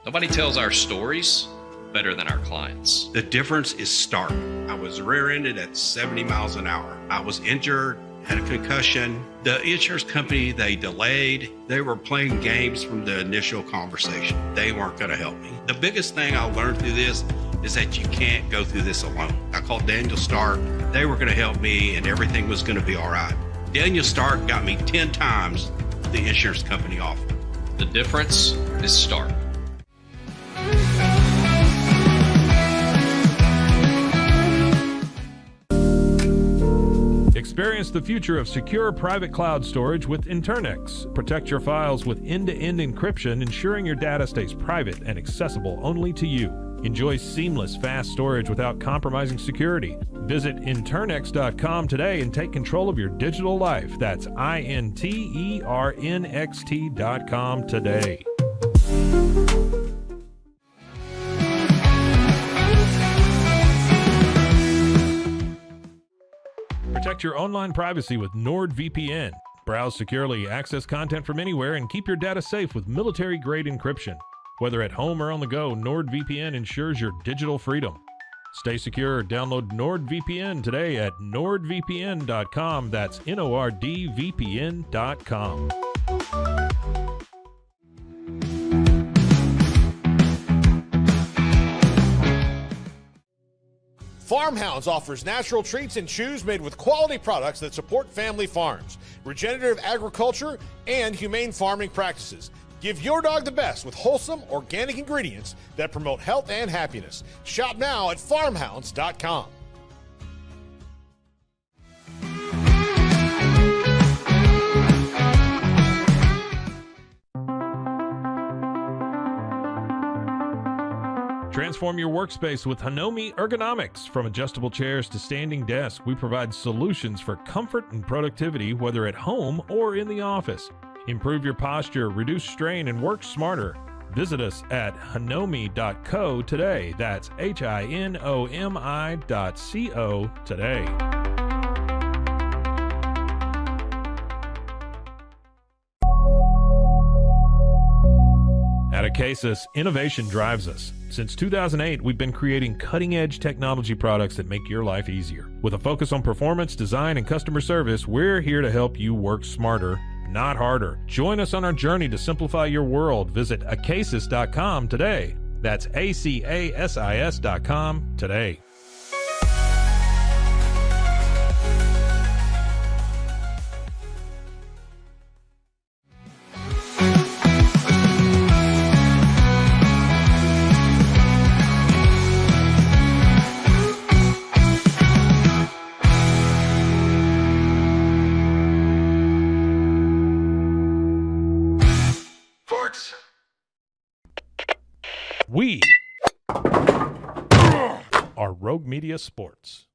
Nobody tells our stories better than our clients. The difference is stark. I was rear-ended at 70 miles an hour. I was injured, had a concussion. The insurance company, they delayed. They were playing games from the initial conversation. They weren't going to help me. The biggest thing I learned through this is that you can't go through this alone. I called Daniel Stark. They were going to help me, and everything was going to be all right. Daniel Stark got me 10 times the insurance company offered. The difference is stark. Experience the future of secure private cloud storage with Internex. Protect your files with end-to-end encryption, ensuring your data stays private and accessible only to you. Enjoy seamless, fast storage without compromising security. Visit Internex.com today and take control of your digital life. That's INTERNXT.com today. Protect your online privacy with NordVPN. Browse securely, access content from anywhere, and keep your data safe with military-grade encryption. Whether at home or on the go, NordVPN ensures your digital freedom. Stay secure. Download NordVPN today at nordvpn.com. That's NORDVPN.com. Farmhounds offers natural treats and chews made with quality products that support family farms, regenerative agriculture, and humane farming practices. Give your dog the best with wholesome, organic ingredients that promote health and happiness. Shop now at farmhounds.com. Transform your workspace with Hanomi Ergonomics. From adjustable chairs to standing desks, we provide solutions for comfort and productivity, whether at home or in the office. Improve your posture, reduce strain, and work smarter. Visit us at hanomi.co today. That's HINOMI.co today. At Acasis, innovation drives us. Since 2008, we've been creating cutting-edge technology products that make your life easier. With a focus on performance, design, and customer service, we're here to help you work smarter, not harder. Join us on our journey to simplify your world. Visit acasis.com today. That's ACASIS.com today. We are Rogue Media Sports.